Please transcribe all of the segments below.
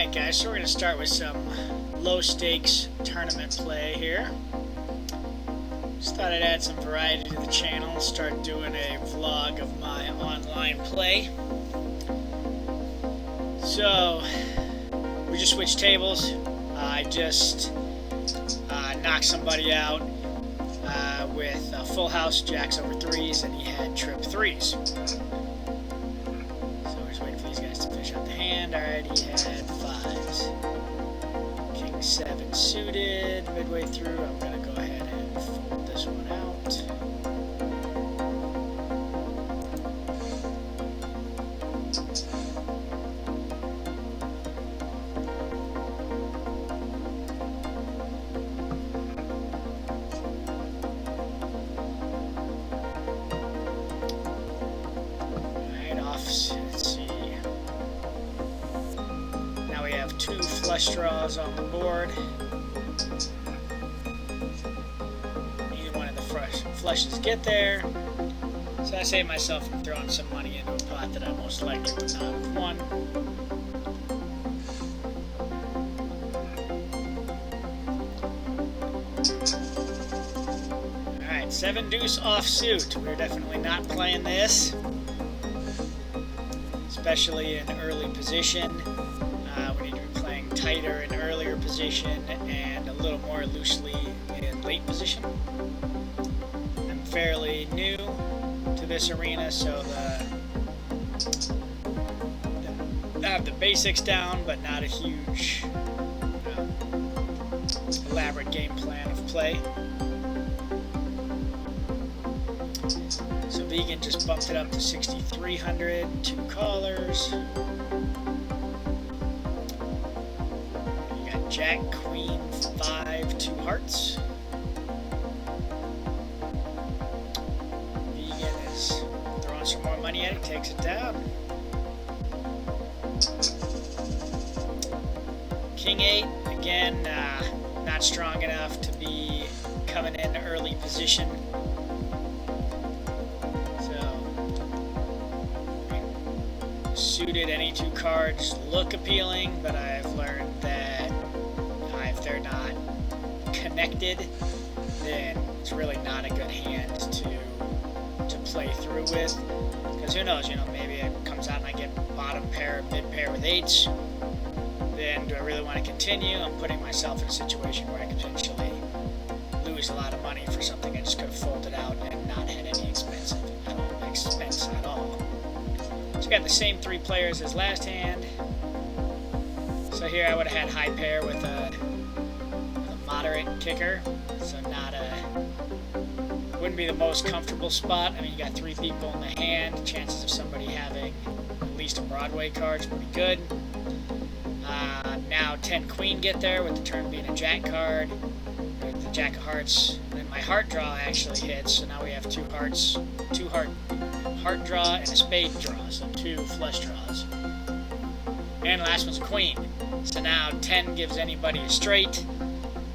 Alright guys, so we're going to start with some low stakes tournament play here. Just thought I'd add some variety to the channel, start doing a vlog of my online play. So, we just switched tables. I just knocked somebody out with a full house, jacks over threes, and he had trip threes. Waiting for these guys to finish out the hand. Alright, he had fives. King 7 suited midway through. I'm going to go ahead and fold this one out. Alright, off. Let's see. Now we have 2 flush draws on the board. Neither one of the flushes get there. So I saved myself from throwing some money into a pot that I most likely would not have won. Alright, 7 deuce offsuit. We're definitely not playing this, especially in early position. We need to be playing tighter in earlier position and a little more loosely in late position. I'm fairly new to this arena, so I have the basics down, but not a huge elaborate game plan of play. So Vegan just bumped it up to 6,300, 2 callers. Jack, Queen, 5, 2 hearts. Vegan is throwing some more money at it, takes it down. King 8, again, not strong enough to be coming in early position. So, suited any 2 cards look appealing, but I've learned that if they're not connected, then it's really not a good hand to play through with. Because who knows, maybe it comes out and I get bottom pair, mid pair with 8s. Then do I really want to continue? I'm putting myself in a situation where I could potentially lose a lot of money for something I just could have folded out and not had any expense at all. So I got the same 3 players as last hand. So here I would have had high pair with a moderate kicker, so wouldn't be the most comfortable spot. I mean, you got 3 people in the hand, chances of somebody having at least a Broadway card is pretty good. Now 10 queen get there with the turn being a jack card, with the jack of hearts, and then my heart draw actually hits, so now we have 2 hearts, 2 heart draw and a spade draw, so 2 flush draws. And last one's a queen. So now 10 gives anybody a straight.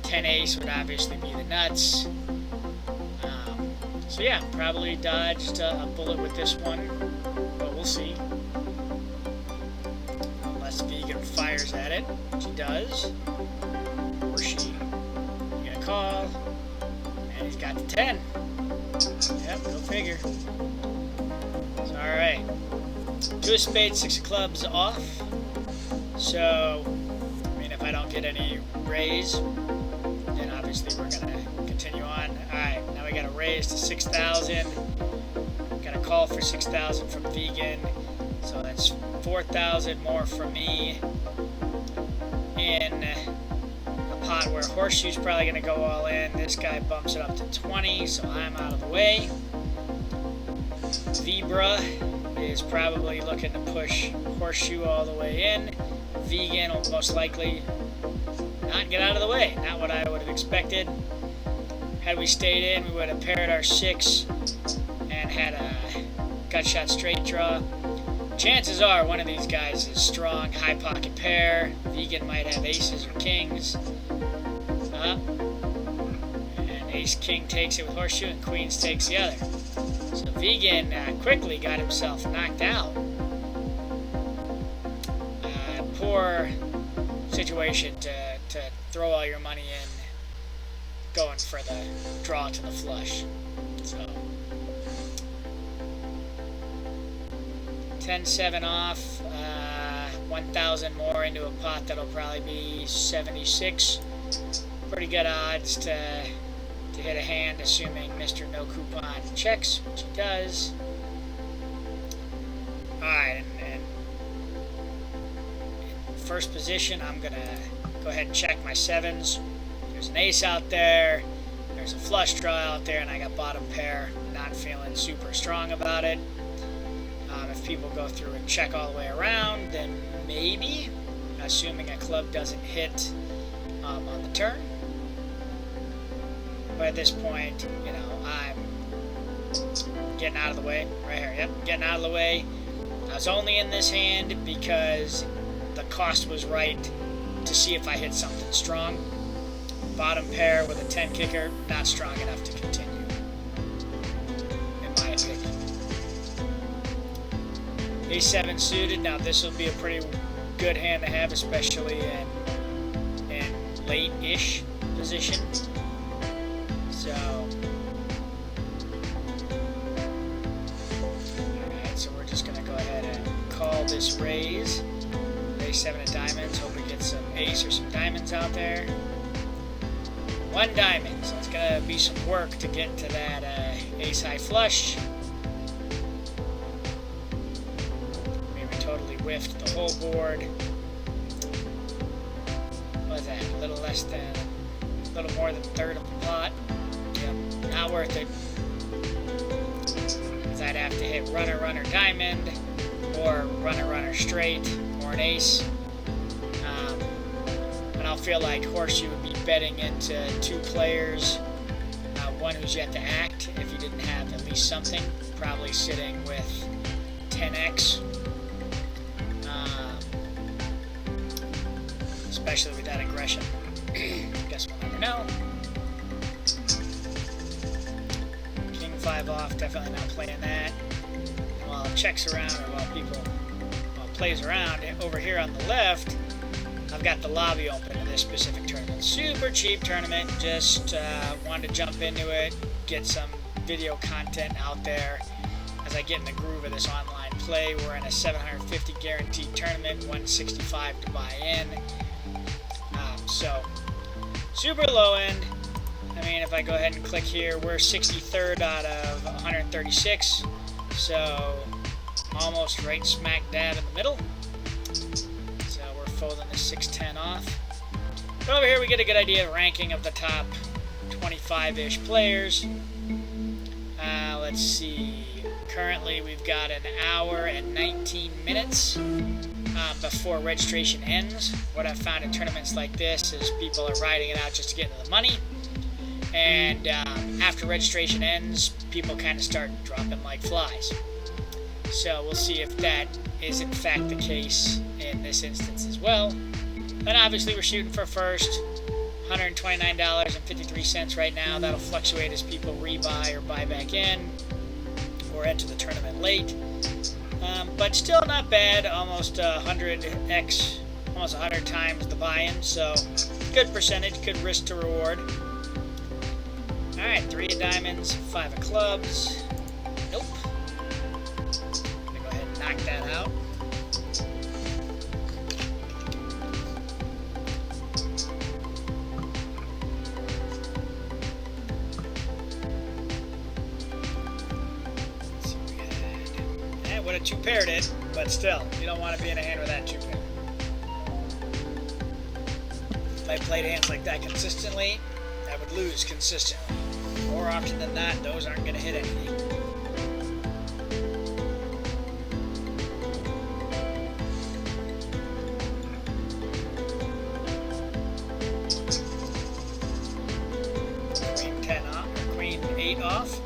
10 ace would obviously be the nuts. So yeah, probably dodged a bullet with this one, but we'll see. Unless Vegan fires at it, which he does. Or she. You get a call. And he's got the 10. Yep, go figure. So alright. 2 of spades, 6 of clubs off. So, I mean, if I don't get any raise, then obviously we're going to continue on. Alright, now we got a raise to 6,000. Got a call for 6,000 from Vegan. So that's 4,000 more for me in a pot where Horseshoe's probably going to go all in. This guy bumps it up to 20, so I'm out of the way. Vibra is probably looking to push Horseshoe all the way in. Vegan will most likely not get out of the way. Not what I would have expected. Had we stayed in, we would have paired our 6 and had a gut shot straight draw. Chances are one of these guys is strong, high pocket pair. Vegan might have aces or kings. And ace king takes it with Horseshoe and queens takes the other. So Vegan quickly got himself knocked out. Poor situation to throw all your money in going for the draw to the flush. So 10-7 off, 1,000 more into a pot that'll probably be 76. Pretty good odds to hit a hand, assuming Mr. No Coupon checks, which he does. Alright, and in first position, I'm going to go ahead and check my sevens. There's an ace out there, there's a flush draw out there, and I got bottom pair. Not feeling super strong about it. If people go through and check all the way around, then maybe, assuming a club doesn't hit on the turn. But at this point, you know, I'm getting out of the way. Right here, yep, getting out of the way. I was only in this hand because the cost was right to see if I hit something strong. Bottom pair with a 10 kicker, not strong enough to continue, in my opinion. A7 suited, now this will be a pretty good hand to have, especially in late-ish position. So, alright, so we're just going to go ahead and call this raise. A7 of diamonds, hope we get some ace or some diamonds out there. One diamond, so it's going to be some work to get to that ace high flush. Maybe totally whiffed the whole board. What was that? A little less than, a little more than a third of the pot. Yep, not worth it. Because I'd have to hit runner, runner, diamond, or runner, runner, straight, or an ace. And I'll feel like horseshoe would be betting into two players, one who's yet to act, if you didn't have at least something, probably sitting with 10x. Especially with that aggression. Guess we'll never know. King 5 off, definitely not playing that. And while it checks around, or while it plays around, over here on the left, I've got the lobby open to this specific tournament. Super cheap tournament, just wanted to jump into it, get some video content out there as I get in the groove of this online play. We're in a 750 guaranteed tournament, 165 to buy in. So, super low end. I mean, if I go ahead and click here, we're 63rd out of 136. So, almost right smack dab in the middle. So, we're folding the 610 off. But over here, we get a good idea of ranking of the top 25-ish players. Let's see. Currently, we've got an hour and 19 minutes. Before registration ends. What I've found in tournaments like this is people are riding it out just to get into the money, and after registration ends, people kind of start dropping like flies. So we'll see if that is in fact the case in this instance as well. And obviously we're shooting for first, $129.53 right now. That'll fluctuate as people rebuy or buy back in or enter the tournament late. But still not bad, almost 100x, almost 100 times the buy-in, so good percentage, good risk to reward. Alright, 3 of diamonds, 5 of clubs. Nope. I'm going to go ahead and knock that out. Would have two-paired it, but still, you don't want to be in a hand with that two-pair. If I played hands like that consistently, I would lose consistently. More often than not, those aren't going to hit anything. Queen 10 off, or Queen 8 off.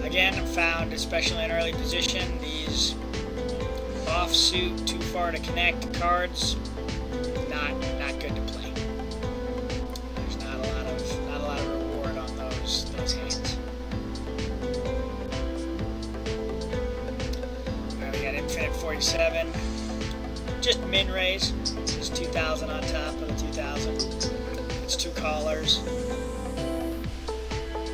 Again, I've found, especially in early position, these offsuit, too far to connect cards, not good to play. There's not a lot of reward on those hands. Alright, we got infinite 47. Just min raise. It's 2,000 on top of the 2,000. It's 2 callers.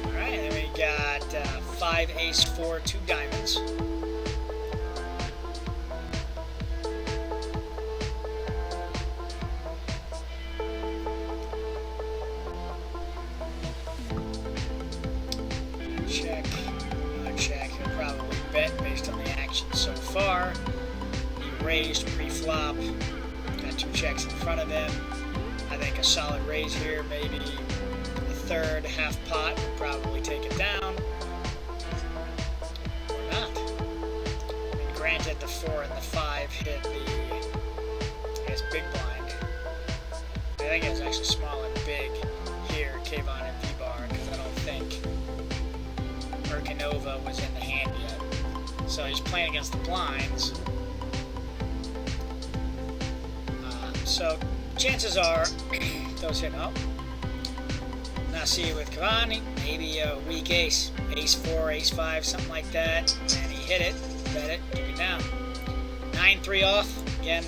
Alright, then we got 5 ace 4, 2 diamonds. Check. Check. He'll probably bet based on the action so far. He raised pre-flop. Got 2 checks in front of him. I think a solid raise here, maybe a third, half pot, would probably take it down. Or not. I mean, granted, the 4 and the 5 hit the, I guess, big blind. I think it was actually small and big here, Kayvon and V-bar, because I don't think Urkanova was in the hand yet. So he's playing against the blinds. So chances are those hit up. Now see with Cavani, maybe a weak ace. Ace 4, ace 5, something like that. And he hit it, bet it, took it down. 9-3 off. Again,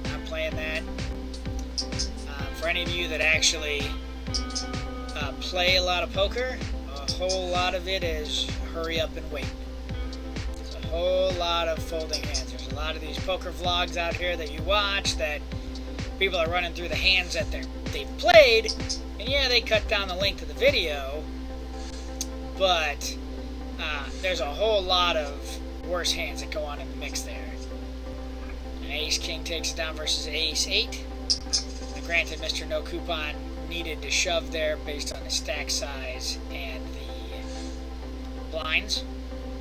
not playing that. For any of you that actually play a lot of poker, a whole lot of it is hurry up and wait. There's a whole lot of folding hands. There's a lot of these poker vlogs out here that you watch that people are running through the hands that they've played, and yeah, they cut down the length of the video, but there's a whole lot of worse hands that go on in the mix there. An ace-king takes it down versus ace-8. Granted, Mr. No Coupon needed to shove there based on the stack size and the blinds,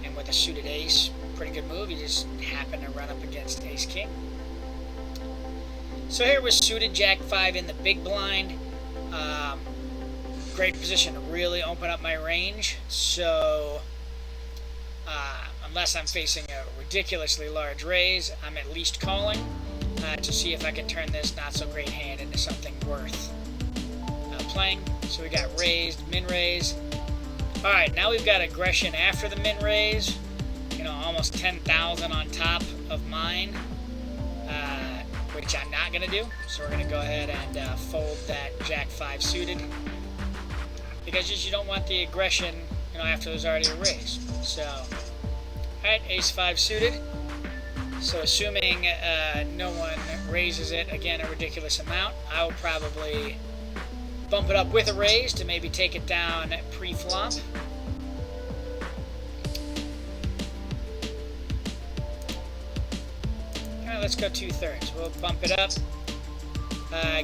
and with a suited ace, pretty good move. He just happened to run up against ace-king. So here was suited Jack 5 in the big blind. Great position to really open up my range. So unless I'm facing a ridiculously large raise, I'm at least calling to see if I can turn this not so great hand into something worth playing. So we got raised, min raise. All right, now we've got aggression after the min raise. You know, almost 10,000 on top of mine. Which I'm not going to do, so we're going to go ahead and fold that Jack 5 suited, because just you don't want the aggression, you know, after there's already a raise. So, alright, ace 5 suited. So assuming no one raises it, again, a ridiculous amount, I will probably bump it up with a raise to maybe take it down pre-flop. Let's go 2/3. We'll bump it up,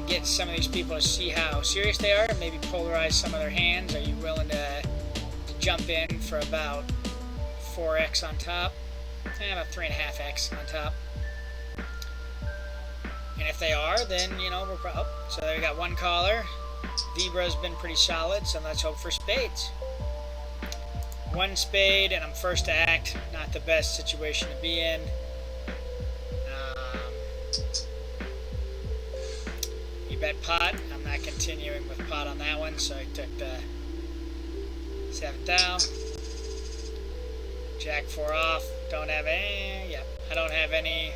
get some of these people to see how serious they are, maybe polarize some of their hands. Are you willing to jump in for about 4x on top? About 3.5x on top. And if they are, then, you know, we're so there we got one caller. Vibra's been pretty solid, so let's hope for spades. One spade, and I'm first to act. Not the best situation to be in. He bet pot. I'm not continuing with pot on that one, so he took the 7th down. Jack 4 off. Don't have any. Yeah, I don't have any.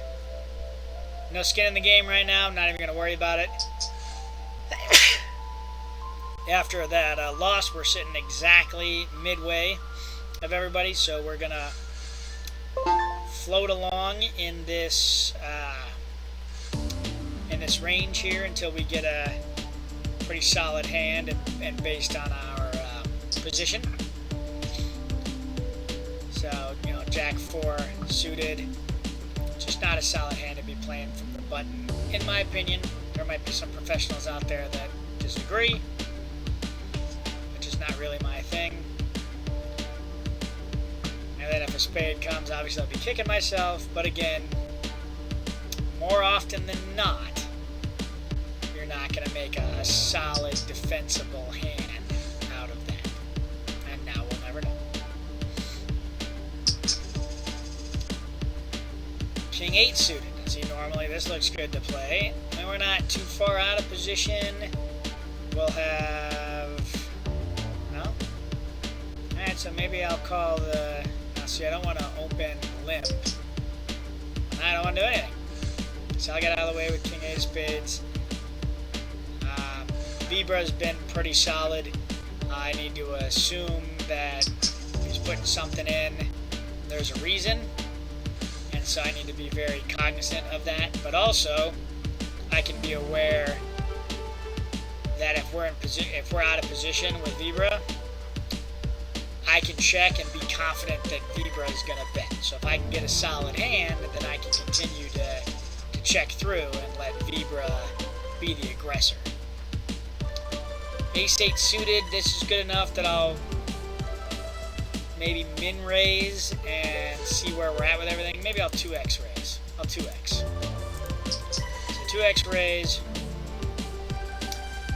No skin in the game right now. I'm not even going to worry about it. After that loss, we're sitting exactly midway of everybody, so we're going to float along in this range here until we get a pretty solid hand and based on our position. So, you know, Jack 4 suited, just not a solid hand to be playing from the button, in my opinion. There might be some professionals out there that disagree, which is not really my thing. And then if a spade comes, obviously I'll be kicking myself, but again, more often than not, you're not going to make a solid defensible hand out of that. And now we'll never know. King 8 suited. See, normally this looks good to play. And we're not too far out of position. We'll have... No? Alright, so maybe I'll call the... Now, see, I don't want to open limp. I don't want to do anything. So I got out of the way with king 8 of spades. Vibra's been pretty solid. I need to assume that he's putting something in. There's a reason, and so I need to be very cognizant of that. But also, I can be aware that if we're out of position with Vibra, I can check and be confident that Vibra is going to bet. So if I can get a solid hand, then I can continue to check through and let Vibra be the aggressor. Ace-8 suited, this is good enough that I'll maybe min-raise and see where we're at with everything. Maybe I'll 2x raise. I'll 2x. So 2x raise.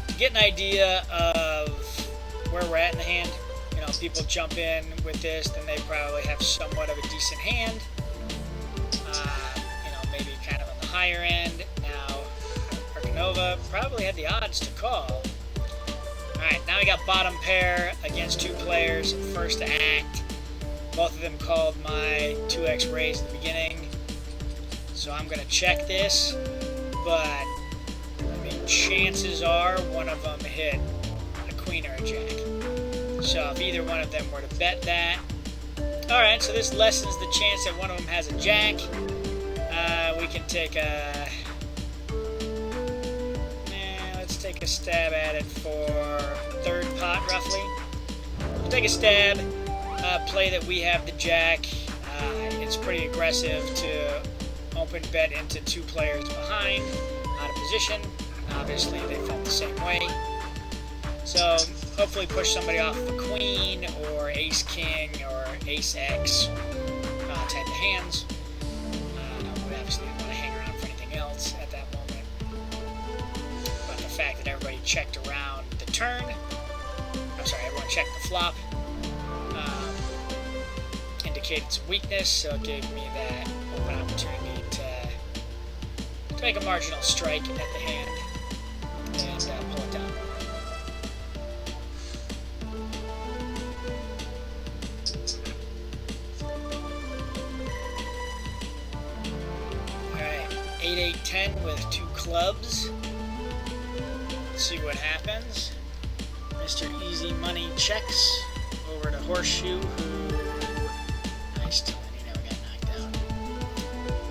To get an idea of where we're at in the hand, you know, people jump in with this, then they probably have somewhat of a decent hand. You know, maybe kind of on the higher end. Now, Arcanova probably had the odds to call. Alright, now we got bottom pair against 2 players, first act. Both of them called my 2x raise at the beginning. So I'm going to check this, but I mean, chances are one of them hit a queen or a jack. So if either one of them were to bet that. Alright, so this lessens the chance that one of them has a jack. We can take a... take a stab at it for third pot, roughly. We'll take a stab, play that we have the jack. It's pretty aggressive to open bet into 2 players behind, out of position. Obviously, they felt the same way. So, hopefully push somebody off of a queen, or ace-king, or ace-x type of hands. We obviously didn't want to hang around for anything else at that moment. But the fact that everybody checked around the turn, I'm sorry, everyone checked the flop, indicated some weakness, so it gave me that open opportunity to make a marginal strike at the hand and pull it down. Alright, 8-8-10 with 2 clubs. Let's see what happens. Mr. Easy Money checks over to Horseshoe, who... Nice telling me, now we got knocked out.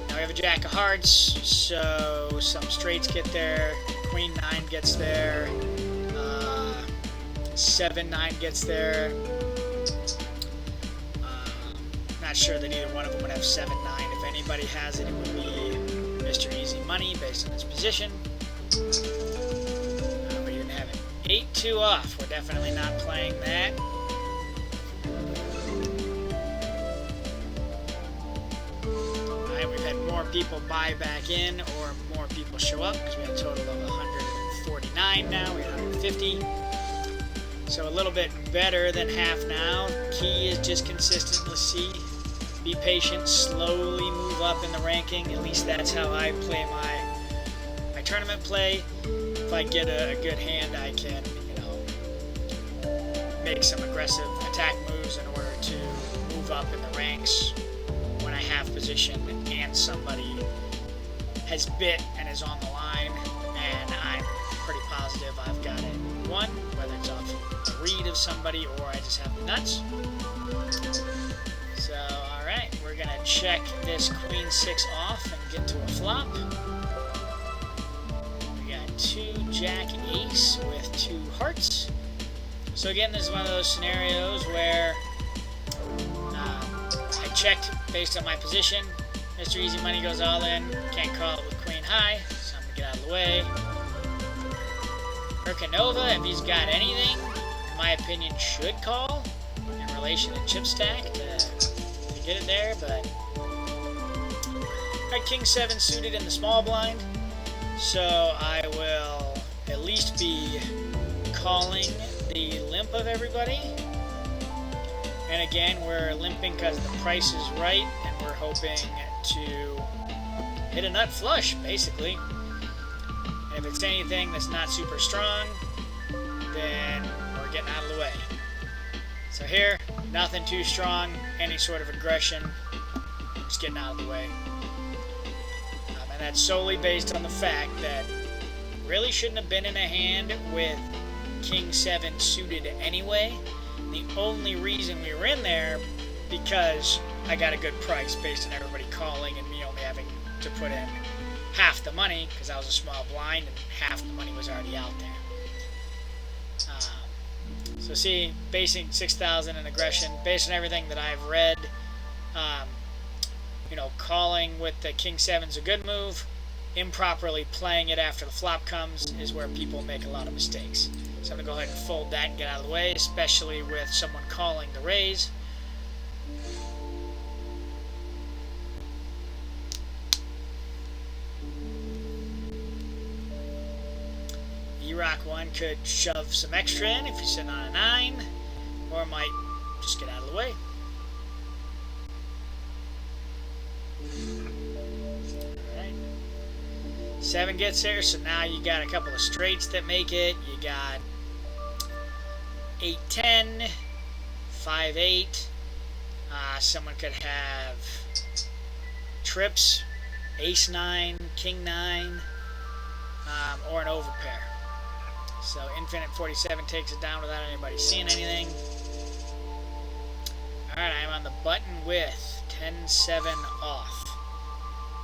Now we have a jack of hearts, so some straights get there. Queen 9 gets there. 7-9 gets there. Not sure that either one of them would have 7-9. If anybody has it, it would be Mr. Easy Money based on his position. But he didn't have it. 8-2 off. We're definitely not playing that. Alright, we've had more people buy back in or more people show up because we have a total of 149 now. We have 150. So a little bit better than half now. Key is just consistency. Be patient, slowly move up in the ranking. At least that's how I play my tournament play. If I get a good hand, I can, make some aggressive attack moves in order to move up in the ranks when I have position and somebody has bit and is on the line, and I'm pretty positive I've got it won, whether it's off a read of somebody or I just have the nuts. So, alright, we're going to check this Queen 6 off and get to a flop. We got 2 Jack Ace with 2 hearts. So again, this is one of those scenarios where I checked based on my position. Mr. Easy Money goes all in. Can't call it with Queen High, so I'm going to get out of the way. Urkanova, if he's got anything, in my opinion, should call in relation to chip stack to get it there, but got King 7 suited in the small blind, so I will at least be calling the limp of everybody. And again, we're limping because the price is right, and we're hoping to hit a nut flush, basically. And if it's anything that's not super strong, then we're getting out of the way. So here, nothing too strong, any sort of aggression, just getting out of the way. And that's solely based on the fact that really shouldn't have been in a hand with King 7 suited anyway. The only reason we were in there because I got a good price based on everybody calling and me only having to put in half the money because I was a small blind and half the money was already out there. So see, basing 6,000 in aggression, based on everything that I've read, you know, calling with the King 7 is a good move. Improperly playing it after the flop comes is where people make a lot of mistakes. So I'm going to go ahead and fold that and get out of the way, especially with someone calling the raise. E-Rock 1 could shove some extra in if he's sitting on a 9, or might just get out of the way. Alright. 7 gets there, so now you got a couple of straights that make it. You got 8-10, 5-8. Someone could have trips, Ace-9, King-9, or an overpair. So Infinite 47 takes it down without anybody seeing anything. Alright, I'm on the button with 10-7 off.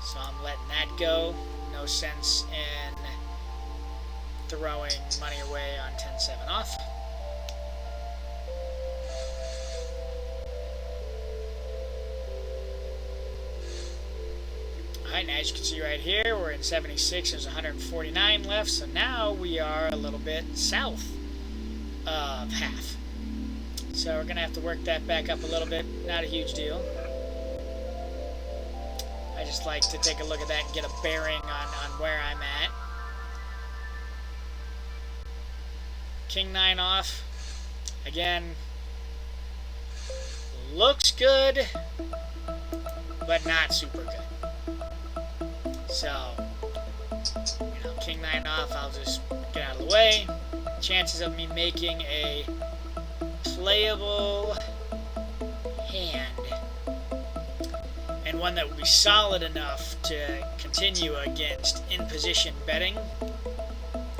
So I'm letting that go. No sense in throwing money away on 10-7 off. Alright, now as you can see right here, we're in 76, there's 149 left, so now we are a little bit south of half. So we're going to have to work that back up a little bit, not a huge deal. I just like to take a look at that and get a bearing on where I'm at. King 9 off, again, looks good, but not super good. So, you know, King 9 off, I'll just get out of the way. Chances of me making a playable hand, and one that would be solid enough to continue against in-position betting,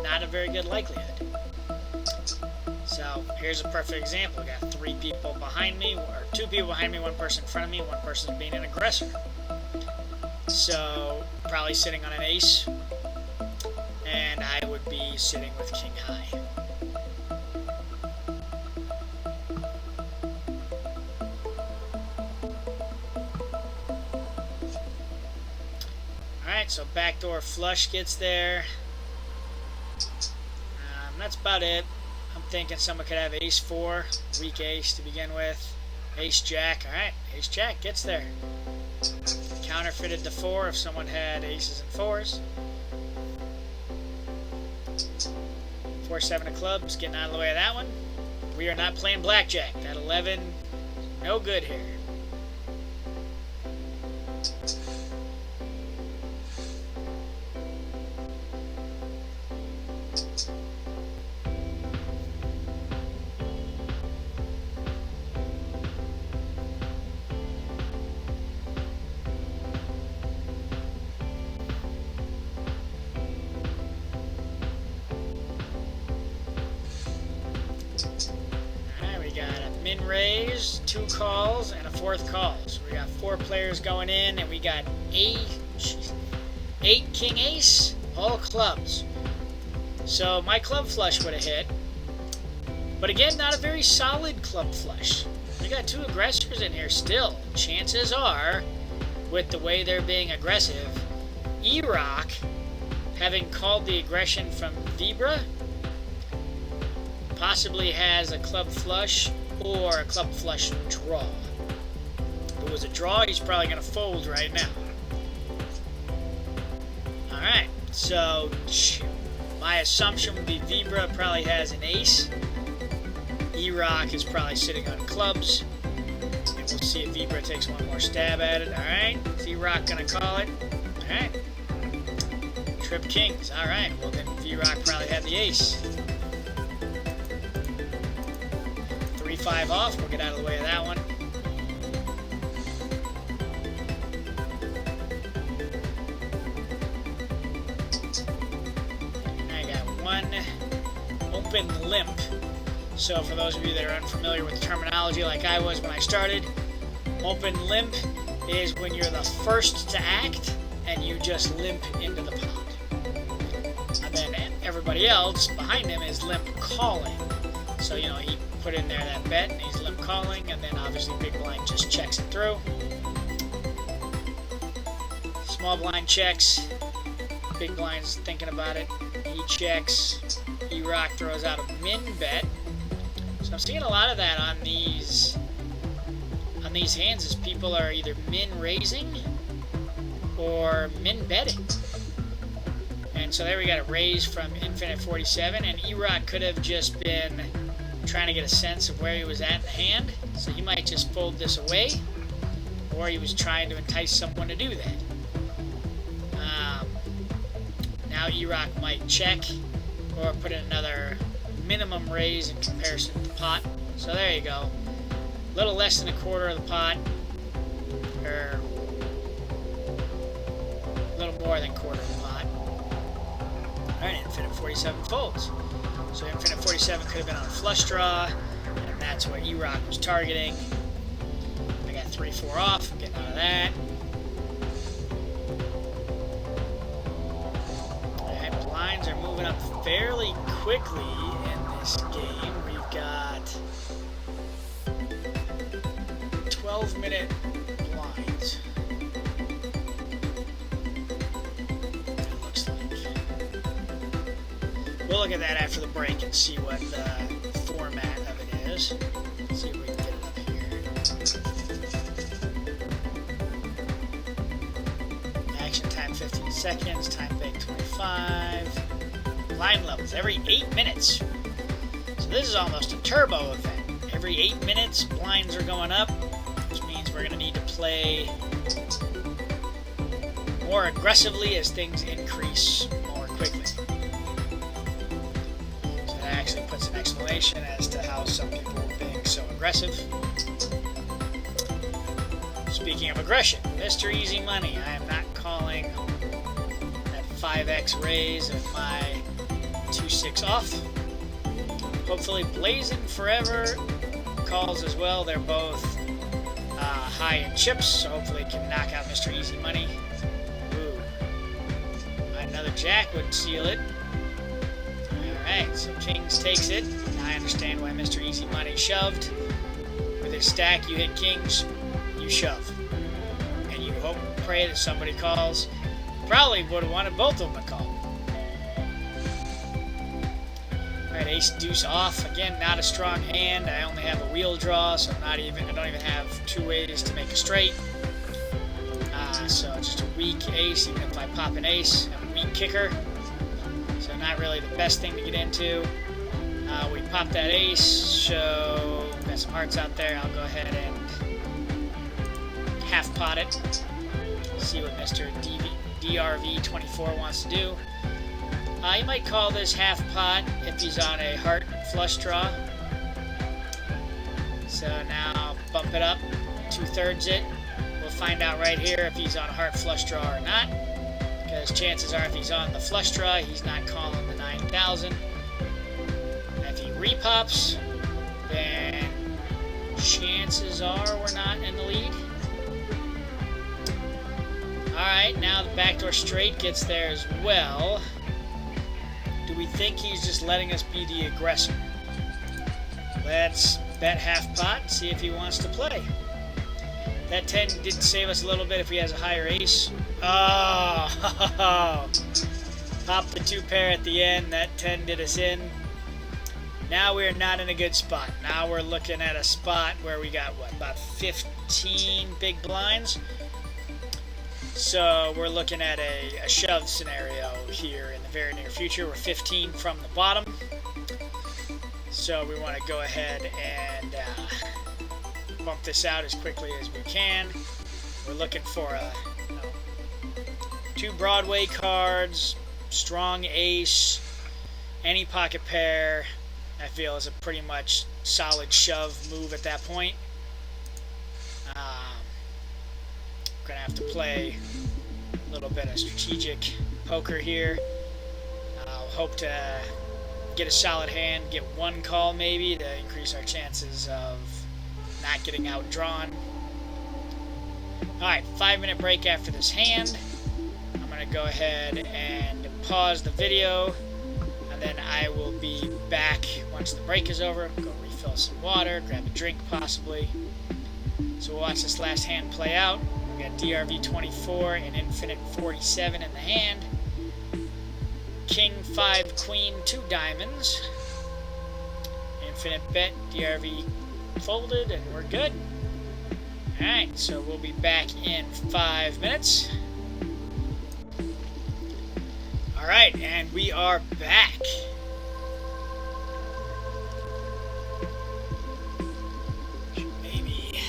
not a very good likelihood. So, here's a perfect example. We got 3 people behind me, or 2 people behind me, 1 person in front of me, 1 person being an aggressor. So, probably sitting on an ace, and I would be sitting with king high. Alright, so backdoor flush gets there. That's about it. I'm thinking someone could have ace 4, weak ace to begin with. Ace jack, alright, ace jack gets there. Counterfeited the 4 if someone had aces and 4s. 4-7 of clubs, getting out of the way of that one. We are not playing blackjack. That 11, no good here. Min raise, 2 calls, and a 4th call. So we got 4 players going in, and we got 8 king ace, all clubs. So my club flush would have hit, but again, not a very solid club flush. We got 2 aggressors in here still. Chances are, with the way they're being aggressive, E-Rock, having called the aggression from Vibra, possibly has a club flush or a club flush draw. If it was a draw, he's probably going to fold right now. Alright, so my assumption would be Vibra probably has an ace. E-Rock is probably sitting on clubs. And we'll see if Vibra takes one more stab at it. Alright, is E-Rock going to call it? Alright. Trip kings. Alright, well then V-Rock probably had the ace. 3-5 off, we'll get out of the way of that one. open limp. So for those of you that are unfamiliar with the terminology like I was when I started, open limp is when you're the first to act and you just limp into the pot. And then everybody else behind him is limp calling. So, you know, he put in there that bet and he's limp calling, and then obviously big blind just checks it through. Small blind checks, big blind's thinking about it, he checks, E-Rock throws out a min bet. So I'm seeing a lot of that on these hands, is people are either min raising or min betting. And so there we got a raise from infinite 47, and E-Rock could have just been trying to get a sense of where he was at in the hand, so he might just fold this away, or he was trying to entice someone to do that. Now E-Rock might check or put in another minimum raise in comparison to the pot. So there you go. A little less than a quarter of the pot, or a little more than a quarter of the pot. Alright, infinite 47 folds. So infinite 47 could have been on a flush draw, and that's what E-Rock was targeting. I got 3-4 off, I'm getting out of that. Alright, blinds are moving up fairly quickly in this game. We've got 12-minute blinds. It looks like. We'll look at that after the break and see what the format of it is. Let's see if we can get it up here. Action time 15 seconds, time bank 25. Blind levels every 8 minutes. So this is almost a turbo event. Every 8 minutes, blinds are going up, which means we're going to need to play more aggressively as things increase more quickly. So that actually puts an explanation as to how some people are being so aggressive. Speaking of aggression, Mr. Easy Money, I am not calling that 5x raise of my 2-6 off. Hopefully Blazing Forever calls as well. They're both high in chips, so hopefully can knock out Mr. Easy Money. Ooh. Another jack would seal it. Alright, so Kings takes it. Now I understand why Mr. Easy Money shoved. With his stack, you hit Kings, you shove. And you hope and pray that somebody calls. Probably would have wanted both of them to call. Alright, ace deuce off. Again, not a strong hand. I only have a wheel draw, so I don't even have two ways to make a straight. So just a weak ace, even if I pop an ace. I'm a weak kicker. So not really the best thing to get into. We pop that ace, so got some hearts out there. I'll go ahead and half pot it. See what Mr. DRV24 wants to do. He might call this half pot if he's on a heart flush draw. So now bump it up, 2/3 it. We'll find out right here if he's on a heart flush draw or not. Because chances are if he's on the flush draw, he's not calling the 9,000. And if he repops, then chances are we're not in the lead. Alright, now the backdoor straight gets there as well. Do we think he's just letting us be the aggressor? Let's bet half pot and see if he wants to play. That 10 did save us a little bit if he has a higher ace. Oh, pop the 2 pair at the end. That 10 did us in. Now we're not in a good spot. Now we're looking at a spot where we got, what, about 15 big blinds? So we're looking at a shove scenario here in the very near future. We're 15 from the bottom. So we want to go ahead and bump this out as quickly as we can. We're looking for a, 2 Broadway cards, strong ace, any pocket pair. I feel is a pretty much solid shove move at that point. We're going to have to play a little bit of strategic poker here. I'll hope to get a solid hand, get one call maybe to increase our chances of not getting outdrawn. Alright, 5-minute break after this hand. I'm going to go ahead and pause the video, and then I will be back once the break is over. Go refill some water, grab a drink possibly. So we'll watch this last hand play out. We got DRV 24 and Infinite 47 in the hand. King 5 Queen 2 diamonds. Infinite bet, DRV folded, and we're good. Alright, so we'll be back in 5 minutes. Alright, and we are back. Maybe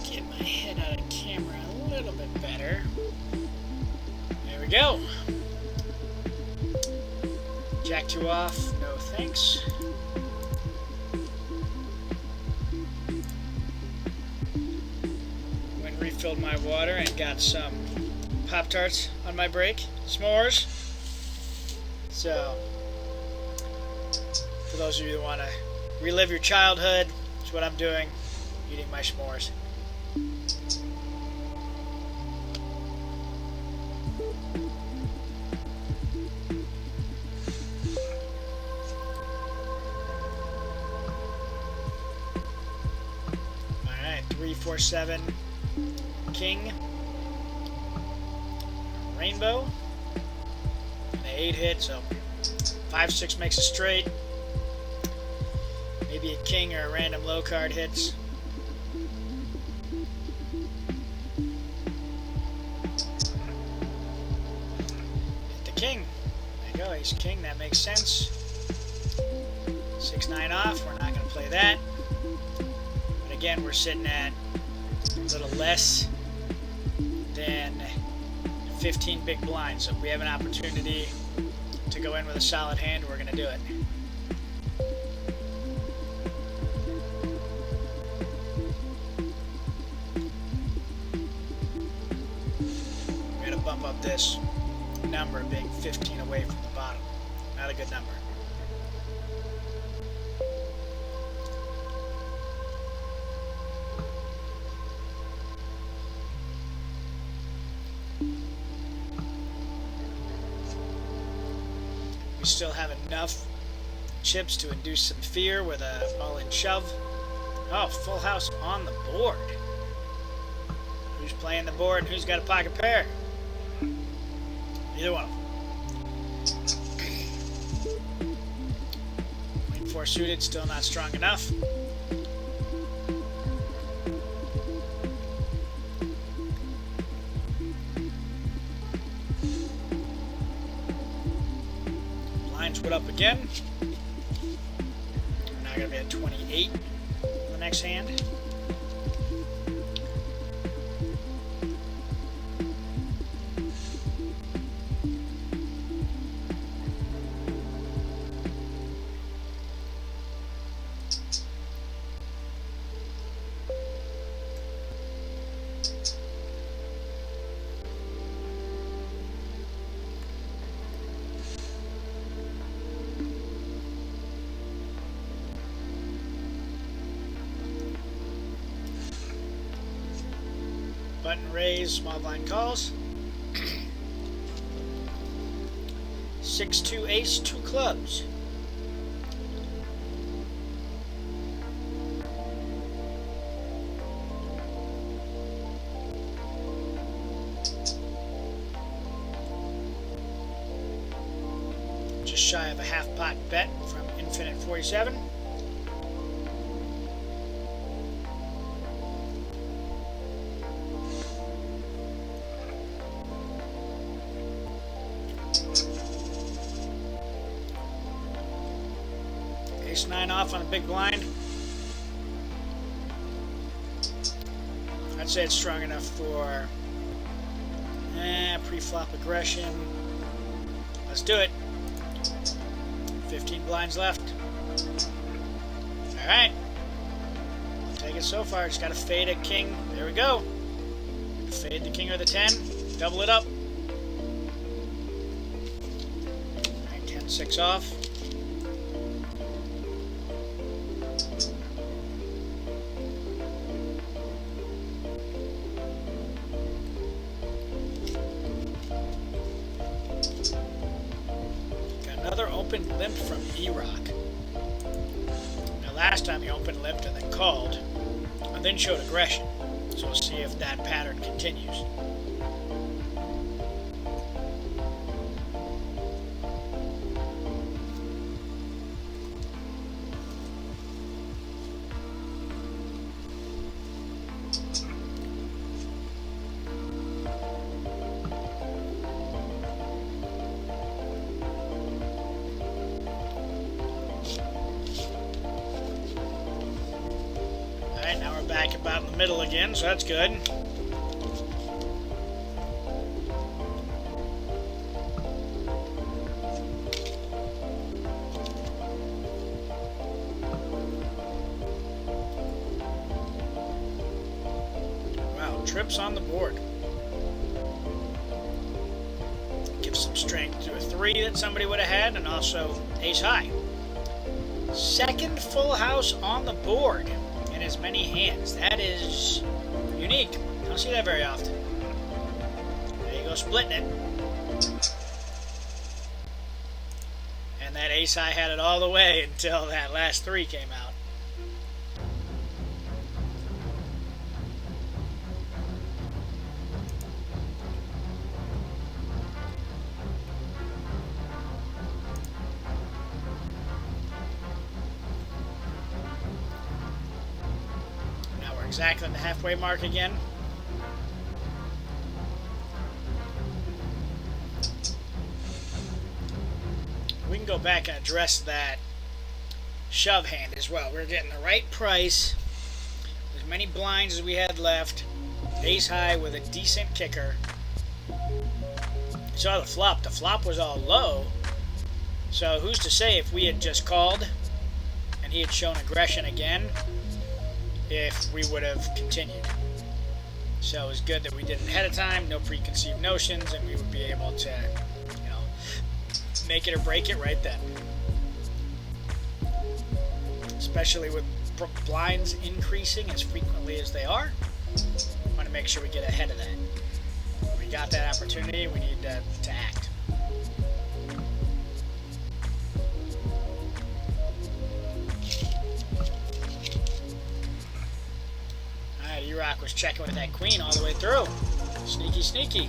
get my head out of camera a little bit better. There we go. Jack 2 off, no thanks. Went and refilled my water and got some Pop-Tarts on my break. S'mores. So, for those of you who want to relive your childhood, that's what I'm doing, eating my s'mores. Alright, 3, 4, 7, King. Rainbow, and an 8 hit, so 5, 6 makes a straight. Maybe a king or a random low card hits. Hit the king. There you go, he's king, that makes sense. 6, 9 off, we're not going to play that. But again, we're sitting at a little less than 15 big blinds, so if we have an opportunity to go in with a solid hand, we're going to do it. We're going to bump up this number being 15 away from the bottom. Not a good number. We still have enough chips to induce some fear with a all-in shove. Oh, full house on the board. Who's playing the board and who's got a pocket pair? Either one of them. Queen 4 suited, still not strong enough. Put up again. We're now going to be at 28 on the next hand. Button raise, small blind calls. 6, 2, ace, 2 clubs. Just shy of a half pot bet from Infinite 47. Ace 9 off on a big blind. I'd say it's strong enough for pre-flop aggression. Let's do it. 15 blinds left. Alright. I'll take it so far. Just got to fade a king. There we go. Fade the king or the 10. Double it up. 6 off. Got another open limp from E-Rock. Now last time he open limped and then called, and then showed aggression. So we'll see if that pattern continues. Alright, now we're back about in the middle again, so that's good. Wow, trips on the board. Gives some strength to a 3 that somebody would have had, and also ace high. Second full house on the board in as many hands. That is unique. Don't see that very often. There you go, splitting it. And that ace high had it all the way until that last 3 came out. Exactly on the halfway mark again. We can go back and address that shove hand as well. We're getting the right price, as many blinds as we had left, ace high with a decent kicker. You saw the flop. The flop was all low, so who's to say if we had just called and he had shown aggression again, if we would have continued. So it was good that we did it ahead of time, no preconceived notions, and we would be able to, you know, make it or break it right then. Especially with blinds increasing as frequently as they are, we want to make sure we get ahead of that. When we got that opportunity, we need to act. E-Rock was checking with that queen all the way through. Sneaky, sneaky.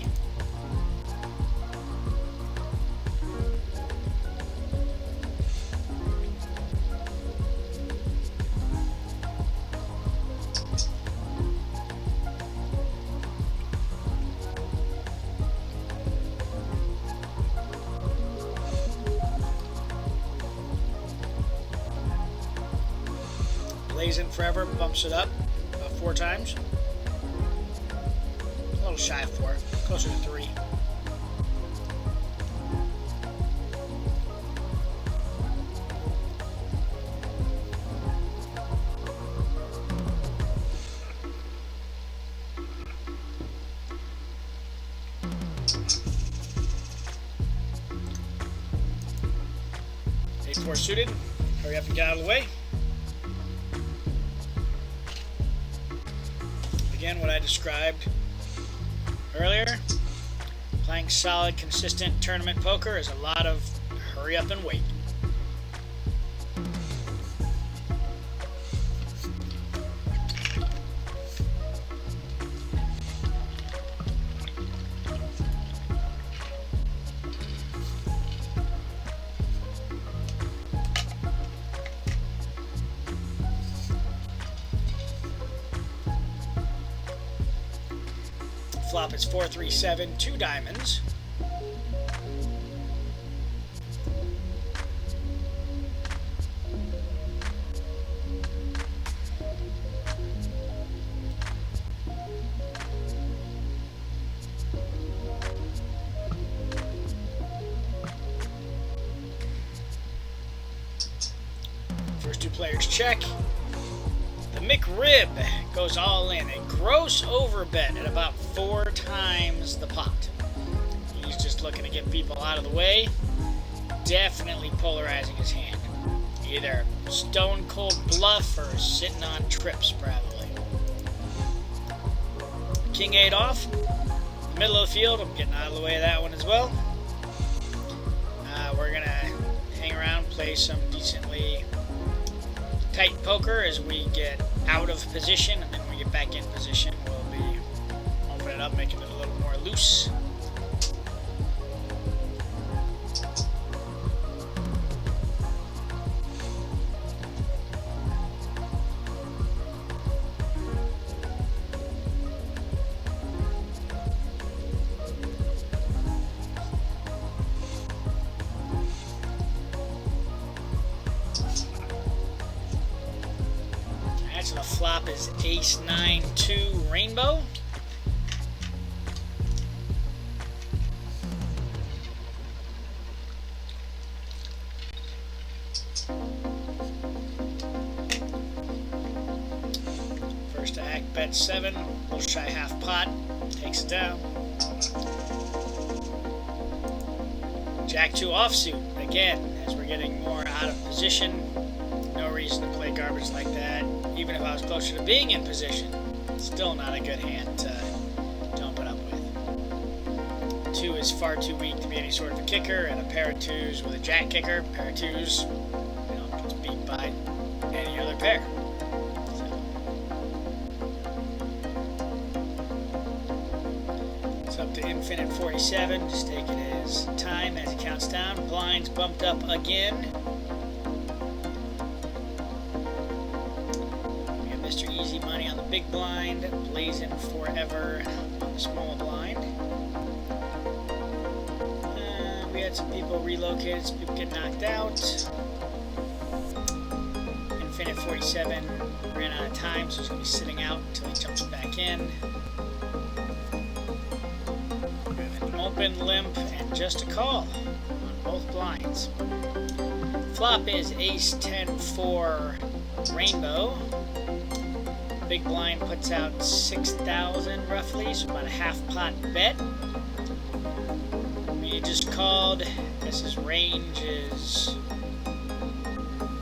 Blazing Forever bumps it up 4 times. A little shy of 4, closer to 3. Eight 4 suited. Hurry up and get out of the way. Again, what I described earlier, playing solid, consistent tournament poker is a lot of hurry up and wait. Flop is 4-3-7, 2 diamonds. First 2 players check. The McRib goes all in. A gross overbet at about 4 times the pot. He's just looking to get people out of the way. definitely polarizing his hand. Either stone cold bluff or sitting on trips, probably. King 8 off. Middle of the field. I'm getting out of the way of that one as well. We're going to hang around, play some decently tight poker as we get out of position, and then when we get back in position, we'll be opening it up, making it a little more loose. So the flop is ace 9-2 rainbow. First to act, bet 7, little shy half pot, takes it down. Jack 2 offsuit, again, as we're getting more out of position. No reason to play garbage like that. Even if I was closer to being in position, still not a good hand to open up with. 2 is far too weak to be any sort of a kicker, and a pair of 2s with a jack kicker. Pair of 2s, gets beat by any other pair. It's up to infinite 47. Just taking his time as he counts down. Blinds bumped up again. Mr. Easy Money on the big blind, blazing forever on the small blind. We had some people relocated, some people get knocked out. Infinite 47 ran out of time, so he's going to be sitting out until he jumps back in. An open, limp, and just a call on both blinds. Flop is ace 10-4 rainbow. Big blind puts out 6,000 roughly, so about a half pot bet. We just called. Guess his range is.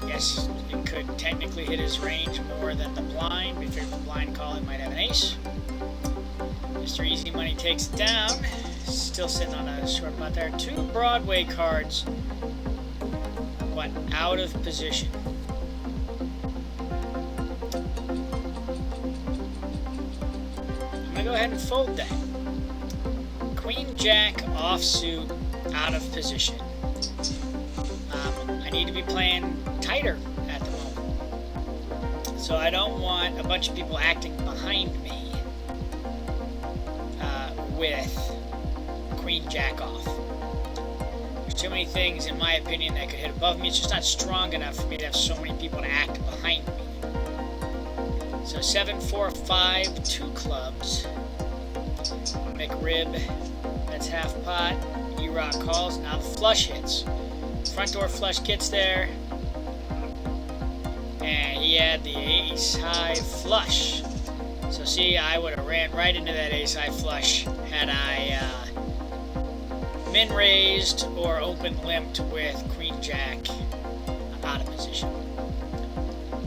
Yes, it could technically hit his range more than the blind. But if you're the blind call, it might have an ace. Mr. Easy Money takes it down. Still sitting on a short pot there. 2 Broadway cards, but out of position. Go ahead and fold that. Queen Jack offsuit, out of position. I need to be playing tighter at the moment, so I don't want a bunch of people acting behind me with Queen Jack off. There's too many things, in my opinion, that could hit above me. It's just not strong enough for me to have so many people to act behind me. So 7, 4, 5, 2 clubs. McRib, that's half pot. E-Rock calls. Now the flush hits. Front door flush gets there. And he had the ace high flush. So see, I would have ran right into that ace high flush had I min raised or open limped with Queen Jack out of position.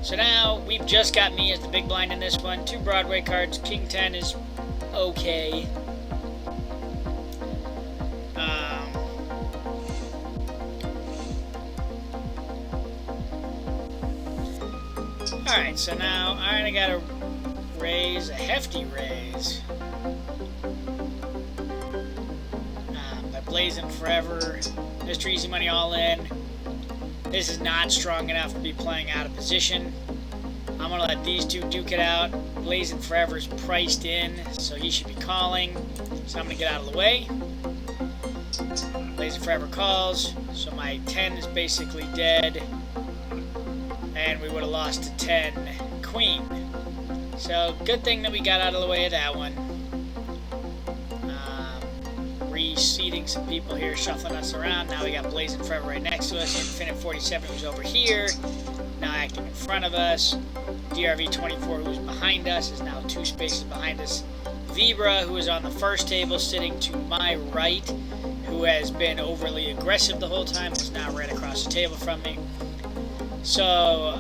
So now we've just got me as the big blind in this one. 2 Broadway cards. King 10 is okay. Alright, so now I gotta raise, a hefty raise. By blazing forever. Mr. Easy Money all in. This is not strong enough to be playing out of position. I'm going to let these 2 duke it out. Blazing Forever is priced in, so he should be calling. So I'm going to get out of the way. Blazing Forever calls, so my 10 is basically dead. And we would have lost to 10 Queen. So good thing that we got out of the way of that one. Reseating some people here, shuffling us around. Now we got Blazing Forever right next to us. Infinite 47 who's over here, now acting in front of us. DRV 24 who's behind us is now 2 spaces behind us. Vibra, who is on the first table, sitting to my right, who who has been overly aggressive the whole time, is now right across the table from me. So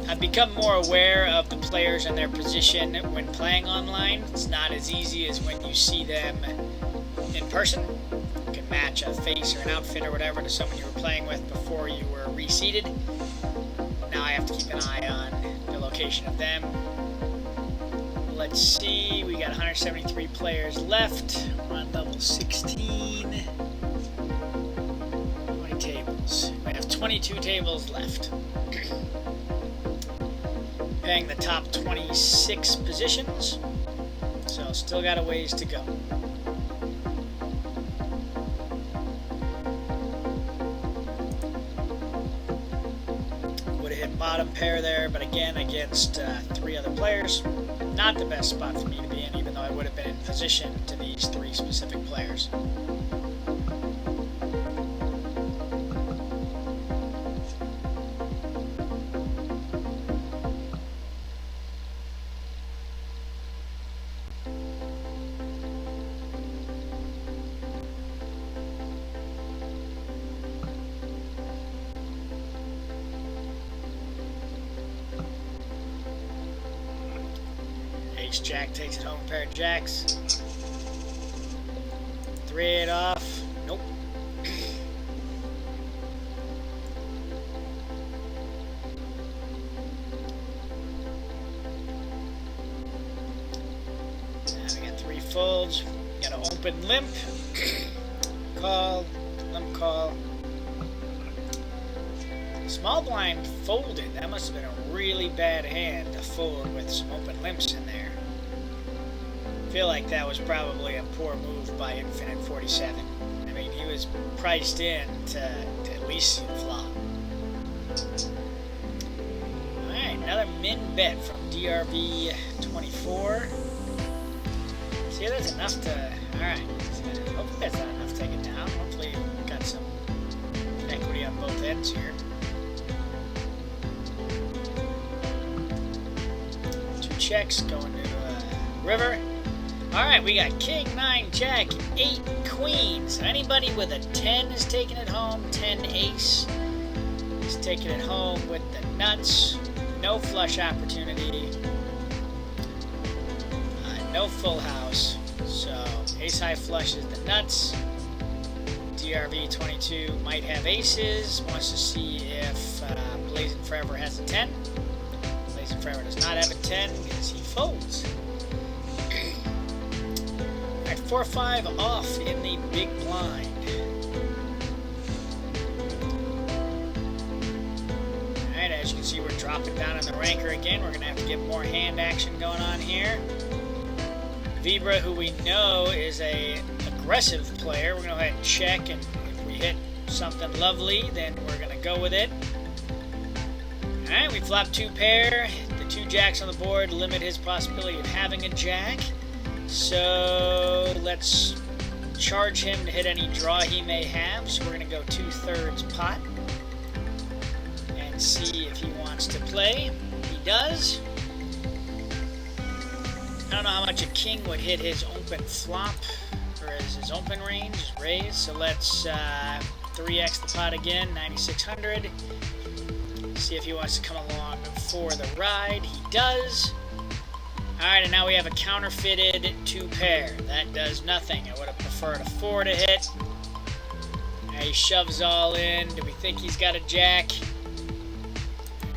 I've become more aware of the players and their position when playing online. It's not as easy as when you see them in person. You can match a face or an outfit or whatever to someone you were playing with before you were reseated. Now I have to keep an eye on the location of them. Let's see, we got 173 players left. We're on level 16. How many tables? We have 22 tables left. Paying the top 26 positions. So still got a ways to go. Would have hit bottom pair there, but again against 3 other players. Not the best spot for me to be in, even though I would have been in position to these 3 specific players. Ace-Jack takes it home, pair of jacks. 3-8 off. Nope. Now we got 3 folds. Got an open limp. Call. Limp call. Small blind folded. That must have been a really bad hand to fold with some open limps in there. I feel like that was probably a poor move by Infinite 47. I mean, he was priced in to at least see the flop. Alright, another min bet from DRV 24. See, that's enough to... Alright, hopefully that's not enough to take it down. Hopefully we've got some equity on both ends here. 2 checks going to river. Alright, we got King, 9, Jack, 8, Queen. So anybody with a 10 is taking it home. 10 ace is taking it home with the nuts. No flush opportunity. No full house. So ace high flush is the nuts. DRV 22 might have aces. Wants to see if Blazing Forever has a 10. Blazing Forever does not have a 10 because he folds. 4-5 off in the big blind. Alright, as you can see, we're dropping down in the ranker again. We're going to have to get more hand action going on here. Vibra, who we know is a aggressive player, we're going to go ahead and check, and if we hit something lovely, then we're going to go with it. Alright, we flop 2 pair. The 2 jacks on the board limit his possibility of having a jack. So let's charge him to hit any draw he may have. So we're going to go 2/3 pot and see if he wants to play. He does. I don't know how much a king would hit his open flop or his open range, his raise. So let's 3x the pot again, 9,600. See if he wants to come along for the ride. He does. Alright, and now we have a counterfeited 2 pair. That does nothing. I would have preferred a 4 to hit. Now he shoves all in. Do we think he's got a jack?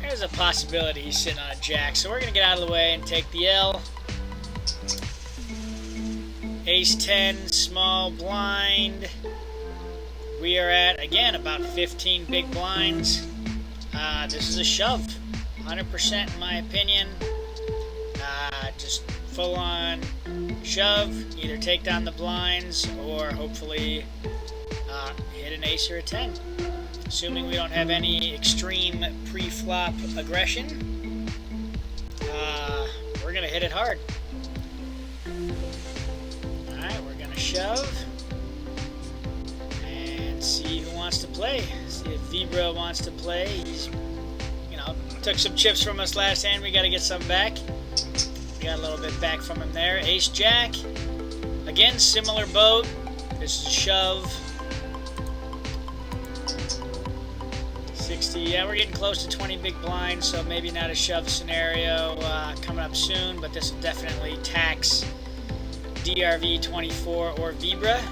There's a possibility he's sitting on a jack. So we're going to get out of the way and take the L. Ace 10, small blind. We are at, again, about 15 big blinds. This is a shove. 100% in my opinion. Just full on shove, either take down the blinds or hopefully hit an ace or a 10. Assuming we don't have any extreme pre-flop aggression, we're going to hit it hard. Alright, we're going to shove and see who wants to play. See if Vibra wants to play. He's, took some chips from us last hand. We got to get some back. We got a little bit back from him there. Ace Jack. Again, similar boat. This is a shove. 60, yeah, we're getting close to 20 big blinds, so maybe not a shove scenario coming up soon, but this will definitely tax DRV 24 or Vibra.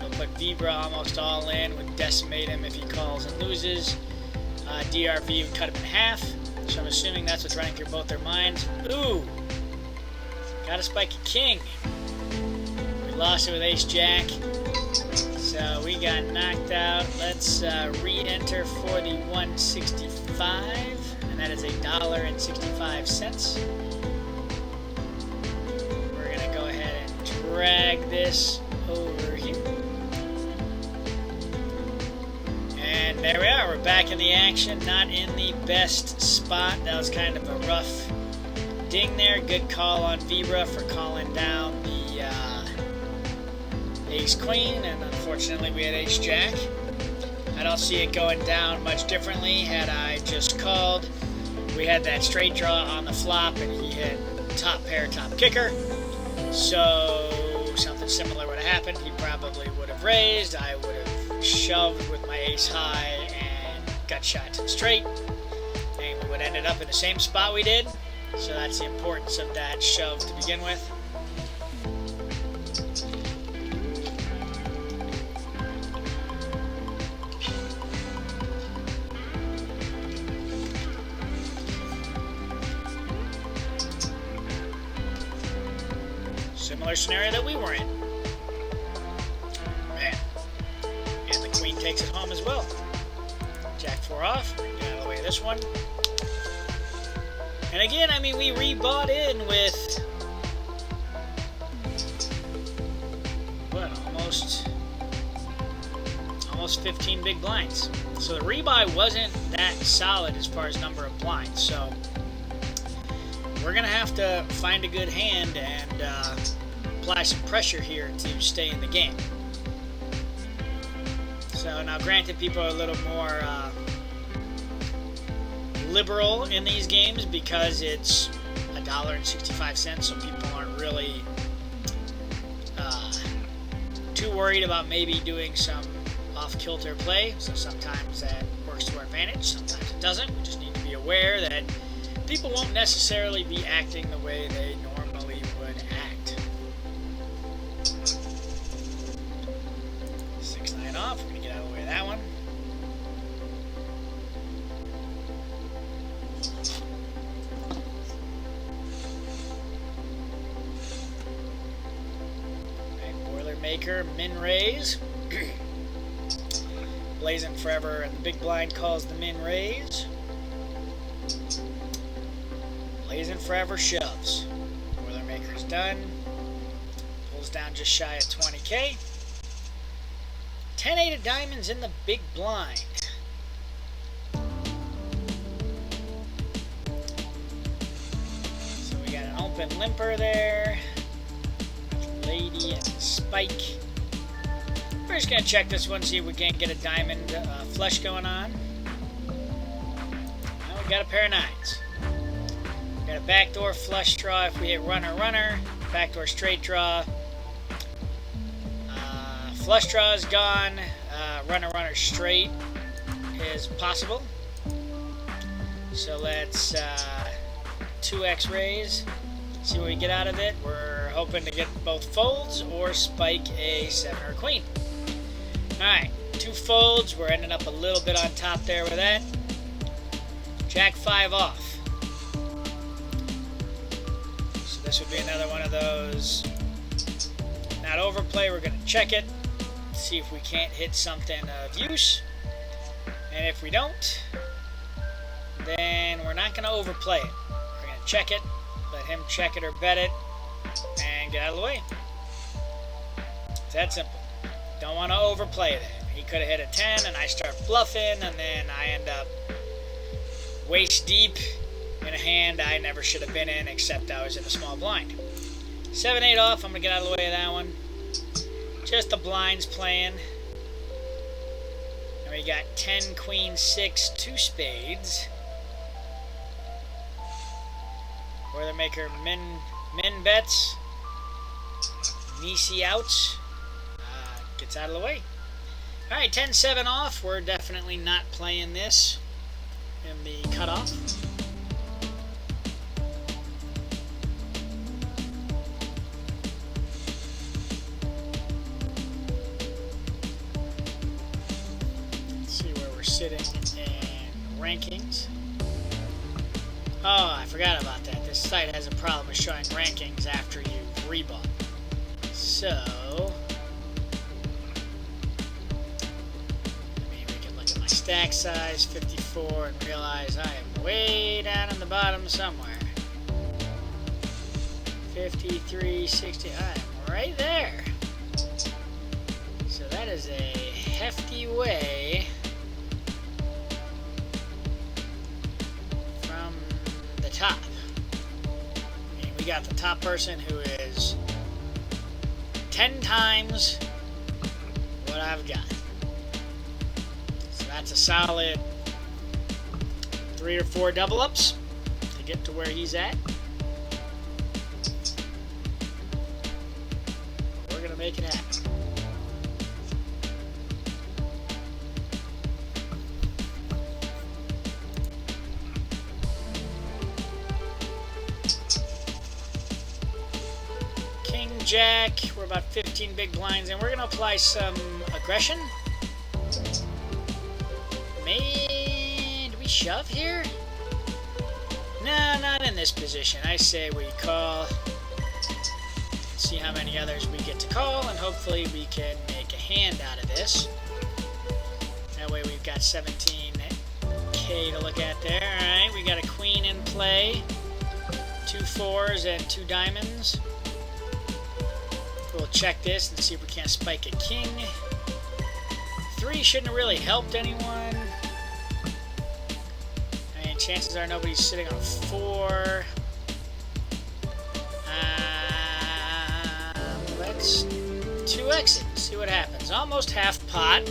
We'll put Vibra almost all in, would decimate him if he calls and loses. DRV would cut him in half, so I'm assuming that's what's running through both their minds. Ooh! Got a spike a king. We lost it with ace-jack. So we got knocked out. Let's re-enter for the 165, and that is $1.65. We're gonna go ahead and drag this over here. And there we are, we're back in the action, not in the best spot. That was kind of a rough ding there. Good call on Vibra for calling down the ace-queen, and unfortunately we had ace-jack. I don't see it going down much differently had I just called. We had that straight draw on the flop, and he hit top pair, top kicker. So something similar would have happened. He probably would have raised. I would have shoved with my ace high and gut shot to the straight, and we would have ended up in the same spot we did. So that's the importance of that shove to begin with. Similar scenario that we were in. Man. And the queen takes it home as well. Jack 4 off. Get out of the way of this one. And again, I mean, we rebought in with what, almost 15 big blinds. So the rebuy wasn't that solid as far as number of blinds. So we're gonna have to find a good hand and apply some pressure here to stay in the game. So now, granted, people are a little more liberal in these games because it's $1.65, so people aren't really too worried about maybe doing some off-kilter play. So sometimes that works to our advantage, sometimes it doesn't. We just need to be aware that people won't necessarily be acting the way they normally would act. 6-9 off. We're going to get out of the way of that one. Boilermaker, min raise. Blazing forever, and the big blind calls the min raise. Blazing forever shoves. Boilermaker's done. Pulls down just shy of 20K. 10-8 of diamonds in the big blind. So we got an open limper there. Lady and spike. We're just going to check this one, see if we can't get a diamond flush going on. Now we got a pair of nines. Got a backdoor flush draw if we hit runner, runner. Backdoor straight draw. Flush draw is gone. Runner, runner straight is possible. So let's 2x raise. See what we get out of it. We're hoping to get both folds or spike a 7 or queen. Alright, 2 folds. We're ending up a little bit on top there with that. Jack 5 off. So this would be another one of those not overplay. We're going to check it, see if we can't hit something of use. And if we don't, then we're not going to overplay it. We're going to check it, let him check it or bet it, and get out of the way. It's that simple. Don't want to overplay that. He could have hit a 10 and I start bluffing, and then I end up waist deep in a hand I never should have been in, except I was in a small blind. 7-8 off. I'm going to get out of the way of that one. Just the blinds playing. And we got 10, queen, 6, 2 spades. Boilermaker min bets. Nisi outs. Gets out of the way. Alright, 10-7 off. We're definitely not playing this. in the cutoff. Let's see where we're sitting in rankings. Oh, I forgot about that. This site has a problem with showing rankings after you've rebought. So, we can look at my stack size, 54, and realize I am way down in the bottom somewhere. 53, 60, I am right there. So that is a hefty way from the top. And we got the top person who is 10 times what I've got. So that's a solid 3 or 4 double ups to get to where he's at. We're gonna make it happen. Jack, we're about 15 big blinds, and we're going to apply some aggression. Do we shove here? No, not in this position. I say we call, see how many others we get to call, and hopefully we can make a hand out of this. That way we've got 17K to look at there. Alright, we got a queen in play, 2 4s and 2 diamonds. We'll check this and see if we can't spike a king. 3 shouldn't have really helped anyone. I mean, chances are nobody's sitting on 4. Let's 2x it, see what happens. Almost half pot.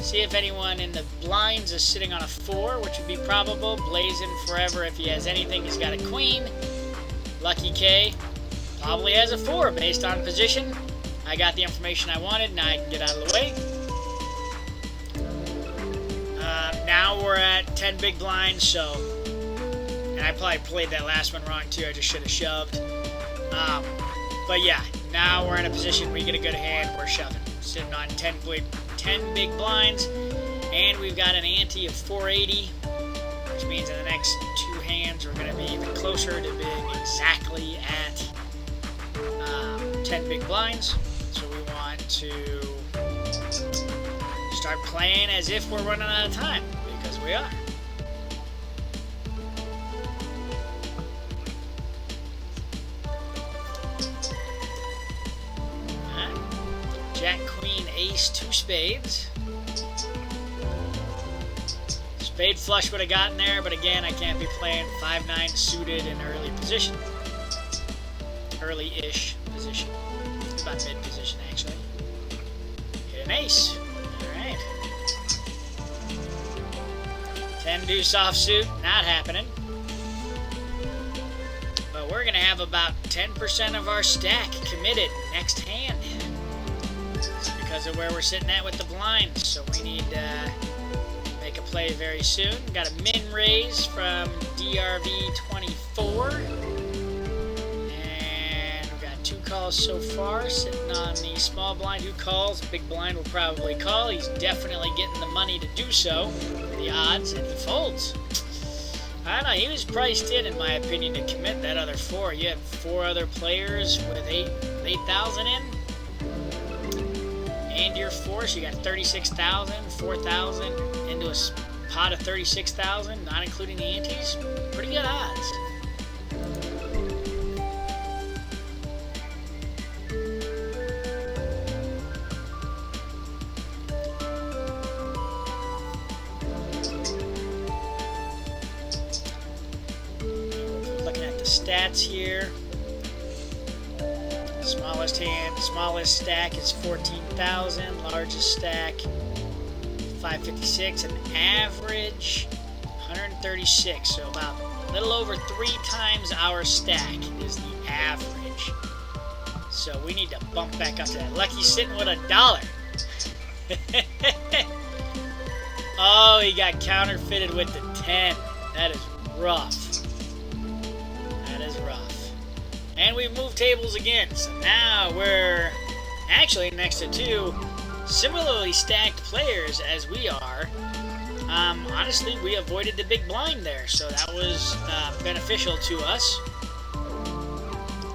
See if anyone in the blinds is sitting on a 4, which would be probable. Blazing forever if he has anything. He's got a queen. Lucky K probably has a 4 based on position. I got the information I wanted. Now I can get out of the way. Now we're at 10 big blinds, so... And I probably played that last one wrong too. I just should have shoved. But yeah, now we're in a position where we get a good hand. We're shoving. Sitting on 10 big blinds. And we've got an ante of 480. Which means in the next 2 hands we're going to be even closer to being exactly at 10 big blinds. So we want to start playing as if we're running out of time, because we are. Right. Jack, Queen, Ace, 2 spades. Spade flush would have gotten there, but again, I can't be playing 5-9 suited in early position. Early-ish position. It's about mid-position, actually. Hit an ace. Alright. 10 deuce offsuit. Not happening. But we're going to have about 10% of our stack committed next hand. Because of where we're sitting at with the blinds. So we need to make a play very soon. Got a min raise from DRV24. Calls so far, sitting on the small blind. Who calls? Big blind will probably call. He's definitely getting the money to do so, the odds, and he folds. I don't know, he was priced in my opinion, to commit that other 4. You have 4 other players with 8,000 in, and your 4, so you got 36,000, 4,000 into a pot of 36,000, not including the antes. Pretty good odds. Stats here. Smallest hand, smallest stack is 14,000. Largest stack 556. And average 136. So about a little over 3 times our stack is the average. So we need to bump back up to that. Lucky's sitting with $1. Oh, he got counterfeited with the 10. That is rough. That is rough. And we've moved tables again. So now we're actually next to two similarly stacked players as we are. Honestly, we avoided the big blind there, so that was beneficial to us.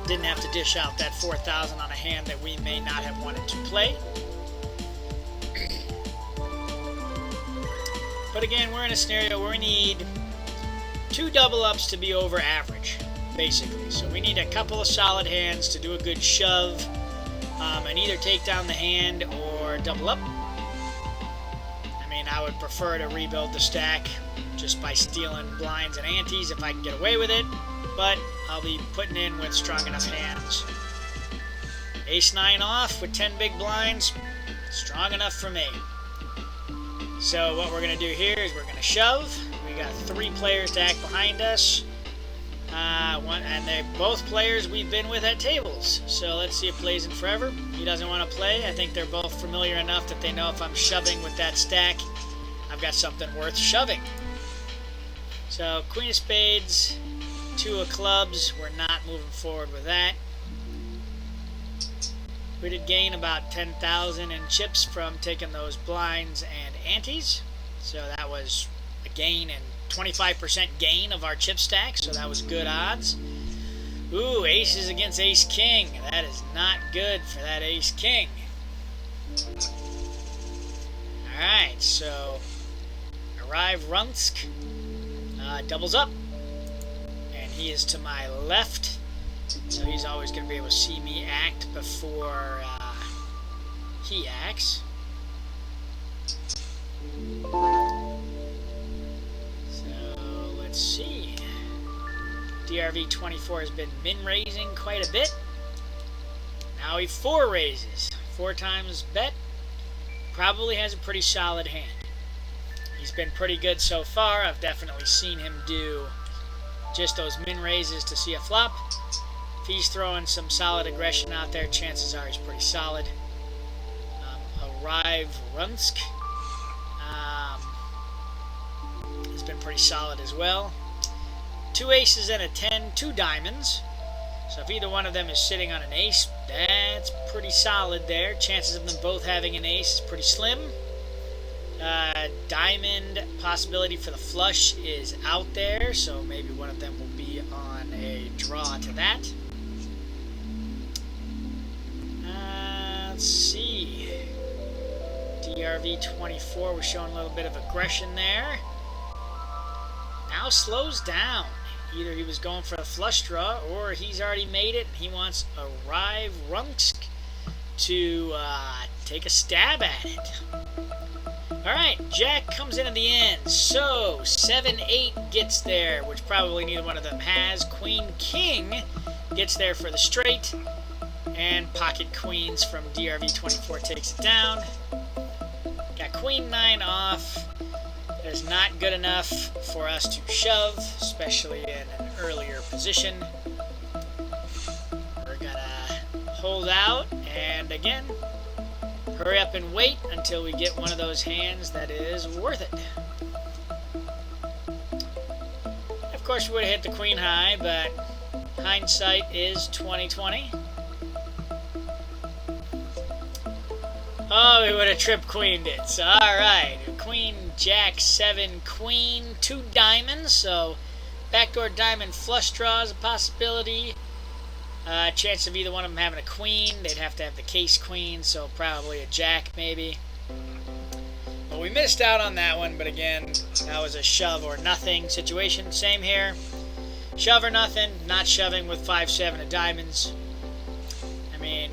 Didn't have to dish out that 4,000 on a hand that we may not have wanted to play. But again, we're in a scenario where we need 2 double ups to be over average, basically. So we need a couple of solid hands to do a good shove, and either take down the hand or double up. I mean, I would prefer to rebuild the stack just by stealing blinds and antes if I can get away with it, but I'll be putting in with strong enough hands. Ace-9 off with 10 big blinds, strong enough for me. So what we're going to do here is we're going to shove. We got 3 players to act behind us. And they're both players we've been with at tables. So let's see if Blazing Forever. He doesn't want to play. I think they're both familiar enough that they know if I'm shoving with that stack, I've got something worth shoving. So Queen of Spades, 2 of Clubs. We're not moving forward with that. We did gain about 10,000 in chips from taking those blinds and antes. So that was a gain and 25% gain of our chip stack, so that was good odds. Ooh, aces against ace-king. That is not good for that ace-king. Alright, so arrive Runsk. Doubles up. And he is to my left. So he's always going to be able to see me act before he acts. Let's see. DRV24 has been min-raising quite a bit. Now he 4 raises. 4 times bet. Probably has a pretty solid hand. He's been pretty good so far. I've definitely seen him do just those min-raises to see a flop. If he's throwing some solid aggression out there, chances are he's pretty solid. Arrive Runsk. Has been pretty solid as well. 2 aces and a 10, 2 diamonds. So if either one of them is sitting on an ace, that's pretty solid there. Chances of them both having an ace is pretty slim. Diamond possibility for the flush is out there, so maybe one of them will be on a draw to that. Let's see. DRV24 was showing a little bit of aggression there. Now slows down. Either he was going for a flush draw or he's already made it and he wants Arrive Runsk to take a stab at it. Alright, Jack comes in at the end. So 7-8 gets there, which probably neither one of them has. Queen King gets there for the straight. And Pocket Queens from DRV24 takes it down. Got Queen 9 off. That is not good enough for us to shove, especially in an earlier position. We're gonna hold out, and again, hurry up and wait until we get one of those hands that is worth it. Of course, we would have hit the queen high, but hindsight is 20/20. Oh, we would have trip queened it. So, alright. Queen, Jack, 7, Queen, 2 diamonds. So, backdoor diamond flush draw is a possibility. Chance of either one of them having a queen. They'd have to have the case queen, so probably a jack maybe. But we missed out on that one, but again, that was a shove or nothing situation. Same here. Shove or nothing. Not shoving with 5-7 of diamonds. I mean,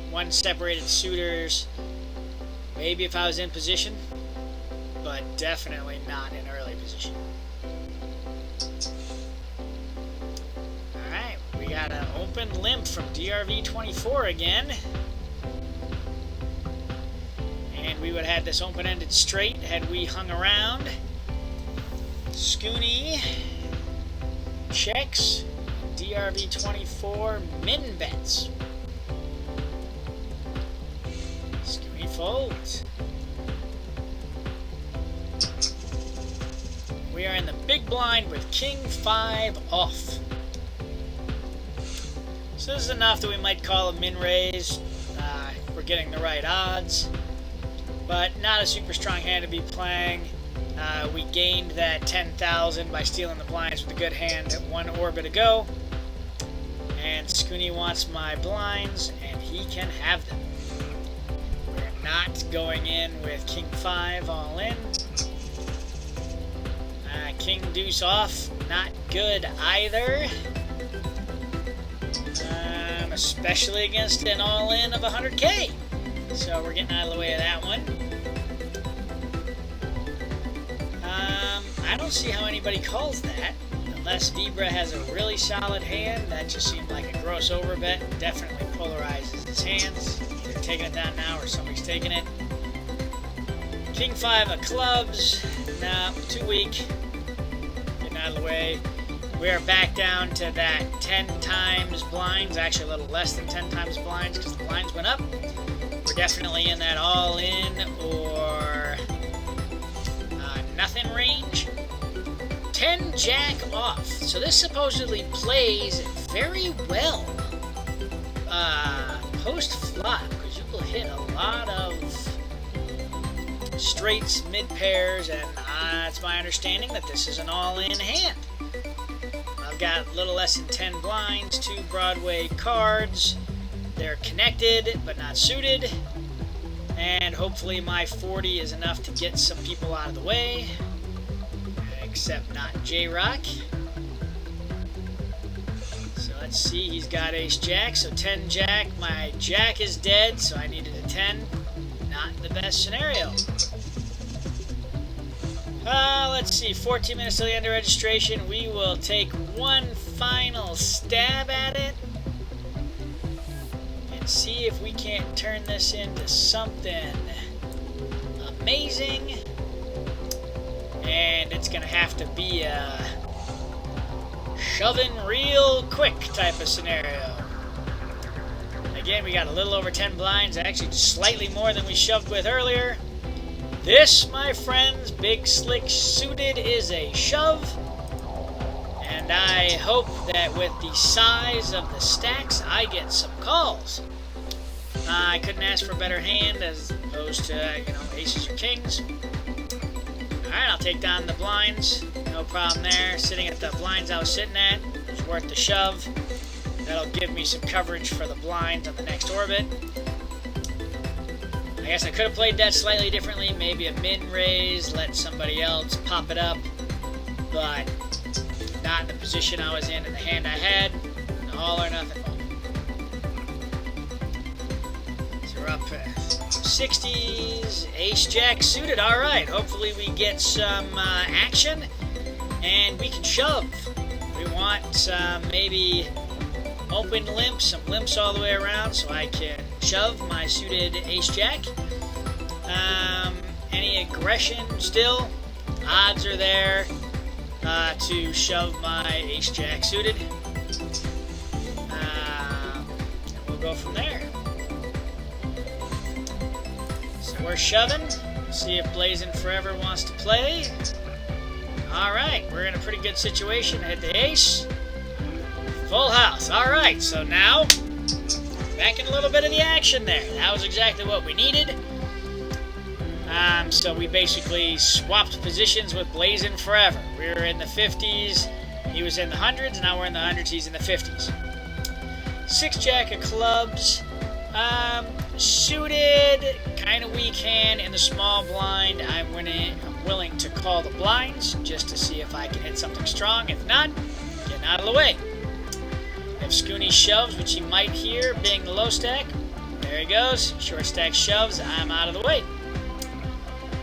one separated suitors. Maybe if I was in position, but definitely not in early position. Alright, we got an open limp from DRV24 again. And we would have had this open-ended straight had we hung around. Scooney checks. DRV24 min bets. Folds. We are in the big blind with King 5 off. So this is enough that we might call a min raise. We're getting the right odds, but not a super strong hand to be playing. We gained that 10,000 by stealing the blinds with a good hand at 1 orbit ago. And Scooney wants my blinds, and he can have them. We're not going in with King 5 all in. King Deuce off, not good either. Especially against an all-in of 100K. So we're getting out of the way of that one. I don't see how anybody calls that. Unless Vibra has a really solid hand. That just seemed like a gross overbet. Definitely polarizes his hands. They're taking it down now or somebody's taking it. King 5 of clubs. Nah, too weak. Getting out of the way. We are back down to that 10 times blinds, actually a little less than 10 times blinds because the blinds went up. We're definitely in that all-in or nothing range. 10 jack off. So this supposedly plays very well post-flop because you will hit a lot of straights, mid-pairs, and it's my understanding that this is an all-in hand. I've got a little less than 10 blinds, 2 Broadway cards. They're connected, but not suited. And hopefully my 40 is enough to get some people out of the way. Except not J-Rock. So let's see, he's got ace-jack, so 10 jack. My jack is dead, so I needed a 10. Not the best scenario. Let's see, 14 minutes till the end of registration. We will take one final stab at it and see if we can't turn this into something amazing. And it's going to have to be a shoving real quick type of scenario. Again, we got a little over 10 blinds, actually just slightly more than we shoved with earlier. This, my friends, big slick suited is a shove. And I hope that with the size of the stacks, I get some calls. I couldn't ask for a better hand as opposed to, aces or kings. Alright, I'll take down the blinds. No problem there. Sitting at the blinds I was sitting at. It's worth the shove. That'll give me some coverage for the blinds on the next orbit. I guess I could have played that slightly differently. Maybe a min raise, let somebody else pop it up. But not in the position I was in the hand I had. All or nothing. So we're up 60s. Ace-jack suited. Alright, hopefully we get some action. And we can shove. We want maybe open limps, some limps all the way around so I can shove my suited ace-jack. Any aggression still? Odds are there to shove my ace-jack suited. And we'll go from there. So we're shoving. See if Blazing Forever wants to play. Alright, we're in a pretty good situation. Hit the ace. Full house. Alright, so now back in a little bit of the action there. That was exactly what we needed. So we basically swapped positions with Blazing Forever. We were in the 50s, he was in the hundreds, now we're in the hundreds, he's in the 50s. 6-jack of clubs. Suited, kind of weak hand in the small blind. I'm willing to call the blinds just to see if I can hit something strong. If not, getting out of the way. If Scooney shoves, which he might here, being the low stack, there he goes. Short stack shoves, I'm out of the way.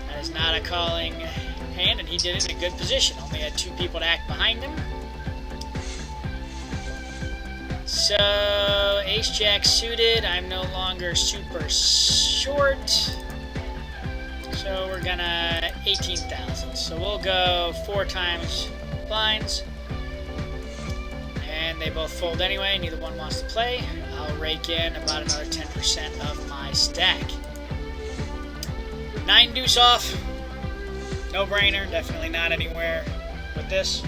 That is not a calling hand, and he did it in a good position. Only had 2 people to act behind him. So, ace-jack suited, I'm no longer super short. So we're gonna 18,000. So we'll go 4 times blinds. And they both fold anyway, neither one wants to play. I'll rake in about another 10% of my stack. 9 deuce off. No brainer, definitely not anywhere with this.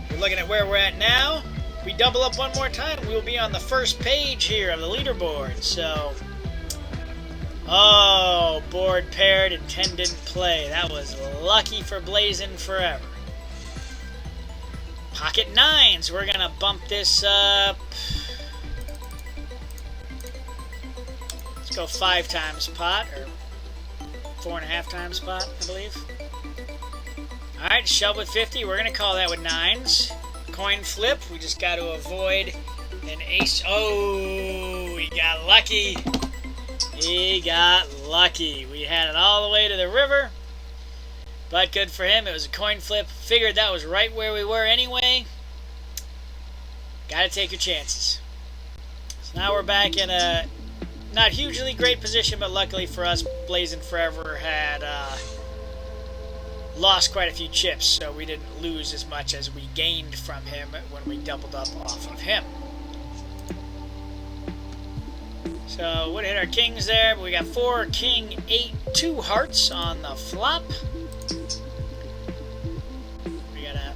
We're looking at where we're at now. If we double up one more time, we will be on the first page here of the leaderboard. So, oh, board paired and 10 didn't play. That was lucky for Blazing Forever. Pocket 9s. We're gonna bump this up. Let's go 5 times pot, or 4.5 times pot, I believe. Alright, shove with 50. We're going to call that with 9s. Coin flip. We just got to avoid an ace. Oh, he got lucky. He got lucky. We had it all the way to the river. But good for him. It was a coin flip. Figured that was right where we were anyway. Got to take your chances. So now we're back in a not hugely great position, but luckily for us, Blazing Forever had lost quite a few chips, so we didn't lose as much as we gained from him when we doubled up off of him. So would hit our kings there, but we got 4 king, 8, 2 hearts on the flop. We got a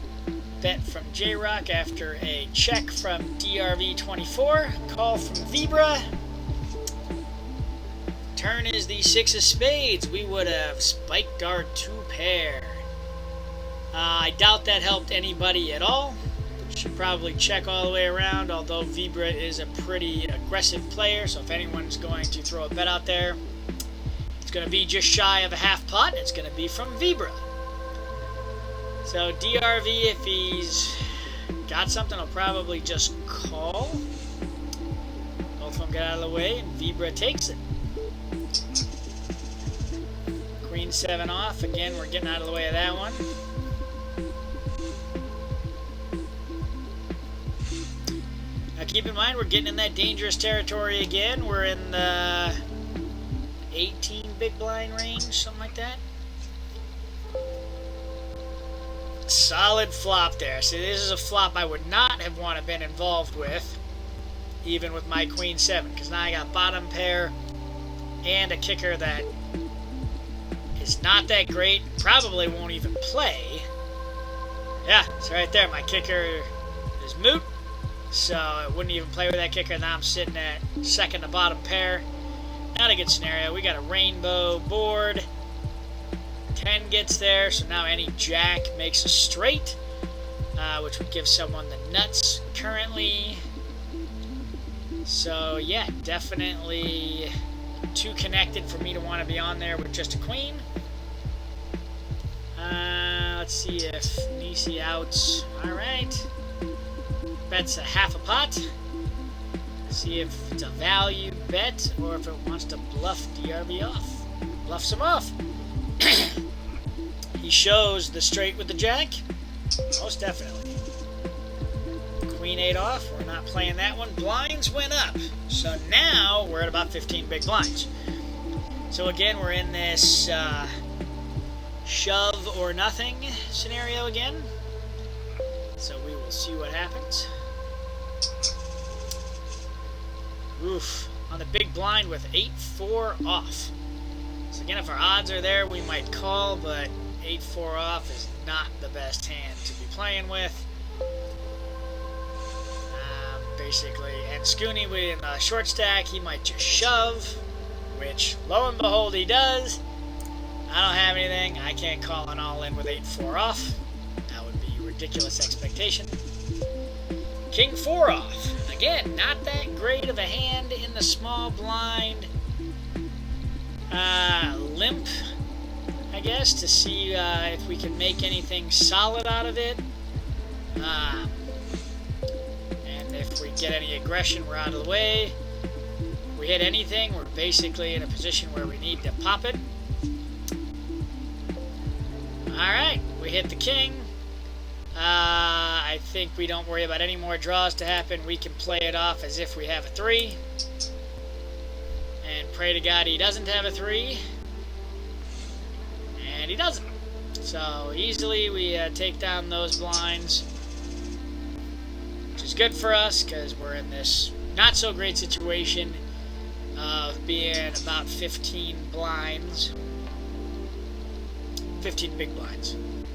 bet from J-Rock after a check from DRV24, call from Vibra. Turn is the 6 of spades. We would have spiked our 2 pair. I doubt that helped anybody at all. Should probably check all the way around, although Vibra is a pretty aggressive player, so if anyone's going to throw a bet out there, it's going to be just shy of a half pot. It's going to be from Vibra. So DRV, if he's got something, he'll probably just call. Both of them get out of the way, and Vibra takes it. Queen 7 off. Again, we're getting out of the way of that one. Now keep in mind, we're getting in that dangerous territory again. We're in the 18 big blind range, something like that. Solid flop there. See, this is a flop I would not have want to been involved with, even with my Queen 7, because now I got bottom pair and a kicker that is not that great, probably won't even play. Yeah, it's right there. My kicker is moot, so I wouldn't even play with that kicker. Now I'm sitting at second to bottom pair. Not a good scenario. We got a rainbow board. 10 gets there, so now any jack makes a straight, which would give someone the nuts currently. So yeah, definitely too connected for me to want to be on there with just a queen. Let's see if Nisi outs. Alright. Bet's a half a pot. See if it's a value bet or if it wants to bluff DRV off. Bluffs him off. He shows the straight with the jack. Most definitely. Queen 8 off. We're not playing that one. Blinds went up. So now we're at about 15 big blinds. So again, we're in this shove or nothing scenario again. So we will see what happens. Oof. On the big blind with 8-4 off. So again, if our odds are there, we might call, but 8-4 off is not the best hand to be playing with. Basically, and Scooney with a short stack, he might just shove, which, lo and behold, he does. I don't have anything. I can't call an all-in with 8-4 off. That would be a ridiculous expectation. King 4 off. Again, not that great of a hand in the small blind. Limp, I guess, to see if we can make anything solid out of it. And if we get any aggression, we're out of the way. If we hit anything, we're basically in a position where we need to pop it. Alright, we hit the king. I think we don't worry about any more draws to happen. We can play it off as if we have a 3. And pray to God he doesn't have a 3. And he doesn't. So easily we take down those blinds, which is good for us because we're in this not so great situation. of being about 15 blinds. 15 big blinds. And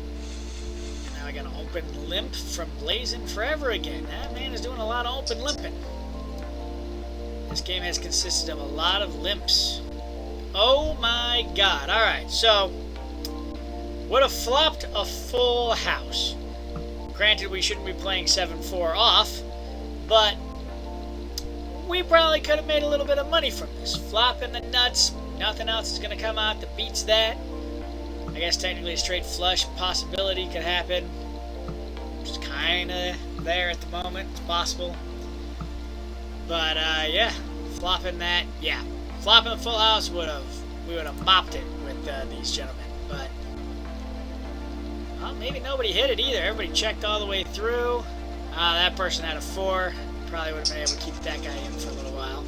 now I got an open limp from Blazing Forever again. That man is doing a lot of open limping. This game has consisted of a lot of limps. Oh my god. Alright, so would have flopped a full house. Granted, we shouldn't be playing 7-4 off, but we probably could have made a little bit of money from this. Flopping the nuts, nothing else is going to come out that beats that. I guess technically a straight flush possibility could happen. Just kind of there at the moment. It's possible. But, yeah, flopping that, yeah. Flopping the full house we would have mopped it with these gentlemen. But, well, maybe nobody hit it either. Everybody checked all the way through. That person had a 4. Probably would have been able to keep that guy in for a little while.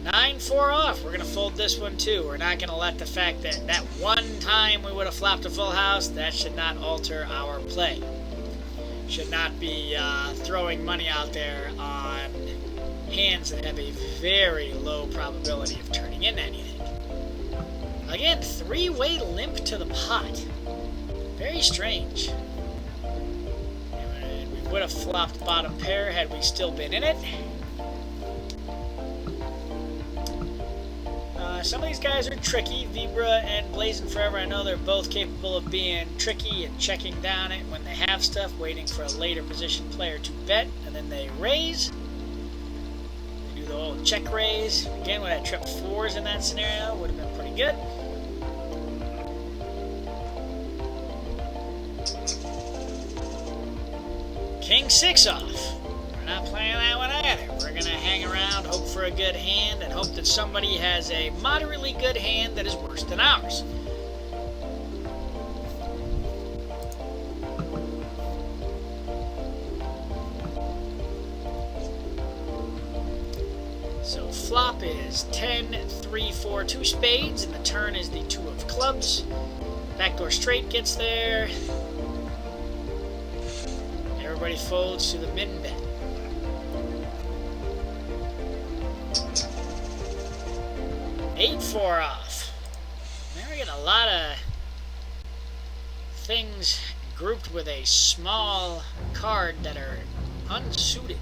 9-4 off. We're going to fold this one too. We're not going to let the fact that one time we would have flopped a full house, that should not alter our play. Should not be throwing money out there on hands that have a very low probability of turning in anything. Again, 3-way limp to the pot. Very strange. And we would have flopped bottom pair had we still been in it. Some of these guys are tricky. Vibra and Blazing Forever, I know they're both capable of being tricky and checking down it when they have stuff, waiting for a later position player to bet, and then they raise. They do the old check raise. Again, would have tripped 4s in that scenario. Would have been pretty good. King 6 off. We're not playing that one either. We're going to hang around, hope for a good hand, and hope that somebody has a moderately good hand that is worse than ours. So flop is 10, 3, 4, 2 spades, and the turn is the 2 of clubs. Backdoor straight gets there. Everybody folds to the min bet. 8-4 off. Now we get a lot of things grouped with a small card that are unsuited.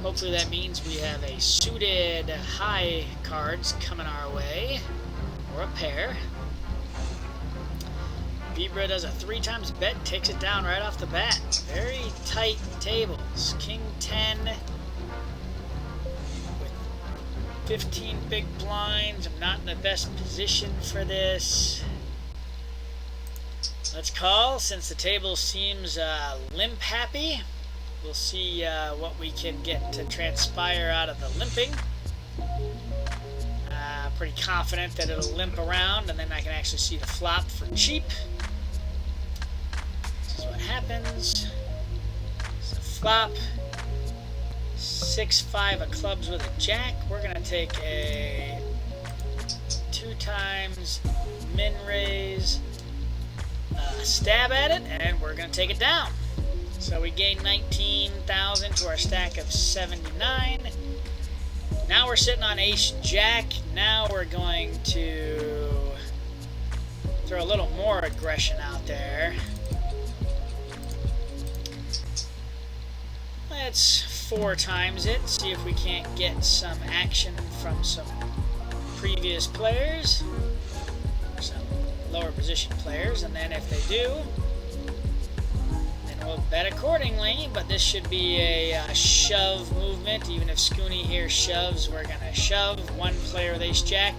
Hopefully that means we have a suited high cards coming our way, or a pair. Vibra does a 3 times bet, takes it down right off the bat. Very tight tables. King 10 with 15 big blinds. I'm not in the best position for this. Let's call, since the table seems limp happy. We'll see what we can get to transpire out of the limping. Pretty confident that it'll limp around, and then I can actually see the flop for cheap. This is what happens. So flop. 6-5 of clubs with a jack. We're going to take a 2 times min raise, stab at it, and we're going to take it down. So we gain 19,000 to our stack of 79. Now we're sitting on ace-jack. Now we're going to throw a little more aggression out there. Let's 4 times it, see if we can't get some action from some previous players, or some lower position players, and then if they do, then we'll bet accordingly. But this should be a shove movement. Even if Scooney here shoves, we're going to shove. One player with ace-jack,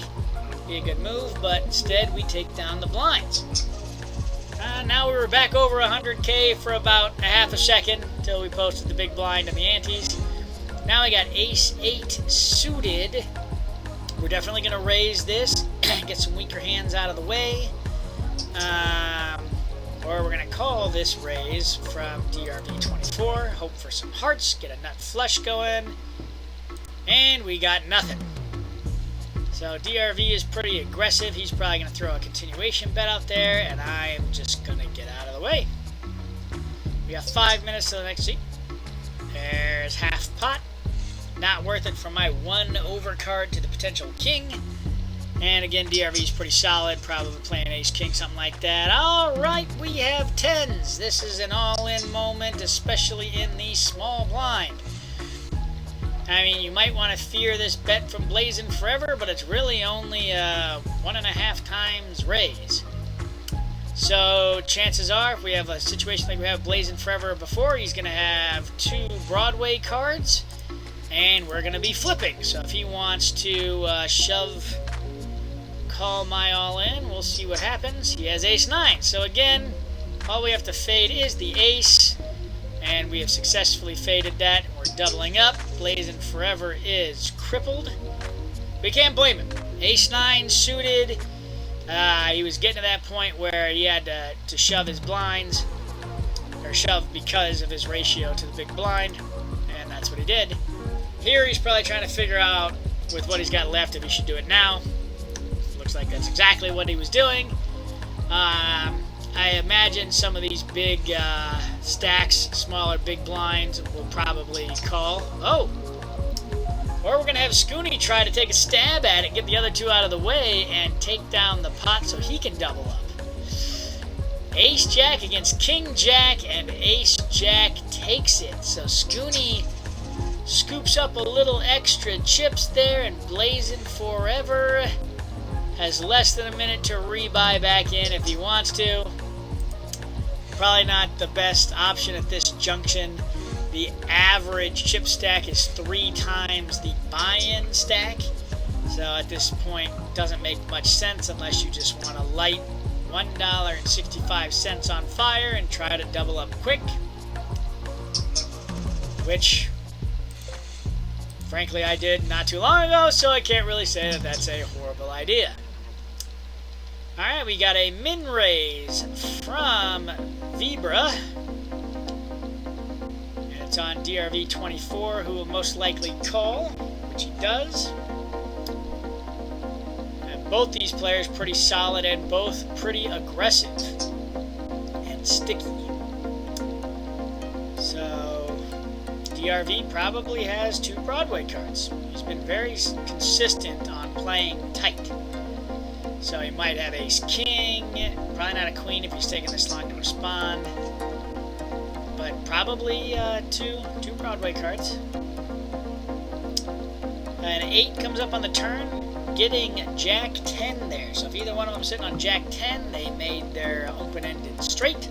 be a good move, but instead we take down the blinds. Now we were back over 100K for about a half a second until we posted the big blind and the antes. Now we got ace-8 suited. We're definitely going to raise this, get some weaker hands out of the way. Or we're going to call this raise from DRV24, hope for some hearts, get a nut flush going, and we got nothing. So DRV is pretty aggressive. He's probably going to throw a continuation bet out there, and I am just going to get out of the way. We got 5 minutes to the next seat. There's half pot. not worth it for my 1 overcard to the potential king. And again, DRV is pretty solid, probably playing ace king, something like that. Alright, we have 10s. This is an all-in moment, especially in the small blind. I mean, you might want to fear this bet from Blazing Forever, but it's really only a 1.5 times raise. So chances are, if we have a situation like we have Blazing Forever before, he's going to have 2 Broadway cards, and we're going to be flipping. So if he wants to shove, call my all in, we'll see what happens. He has ace-9. So again, all we have to fade is the ace, and we have successfully faded that. We're doubling up. Blazing Forever is crippled. We can't blame him. Ace-9 suited. He was getting to that point where he had to shove his blinds, or shove because of his ratio to the big blind, and that's what he did. Here he's probably trying to figure out, with what he's got left, if he should do it now. Looks like that's exactly what he was doing. I imagine some of these big stacks, smaller big blinds, will probably call. Oh! Or we're going to have Scooney try to take a stab at it, get the other 2 out of the way, and take down the pot so he can double up. Ace-Jack against King-Jack, and Ace-Jack takes it. So Scooney scoops up a little extra chips there, and Blazing Forever has less than a minute to rebuy back in if he wants to. Probably not the best option at this junction. The average chip stack is 3 times the buy-in stack. So at this point, it doesn't make much sense unless you just want to light $1.65 on fire and try to double up quick. Which, frankly, I did not too long ago, so I can't really say that that's a horrible idea. Alright, we got a min raise from Vibra. It's on DRV 24, who will most likely call, which he does. And both these players pretty solid and both pretty aggressive and sticky. So DRV probably has 2 Broadway cards. He's been very consistent on playing tight. So he might have ace-king, probably not a queen if he's taking this long to respond. But probably two Broadway cards. An 8 comes up on the turn, getting Jack 10 there. So if either one of them sitting on Jack 10, they made their open-ended straight.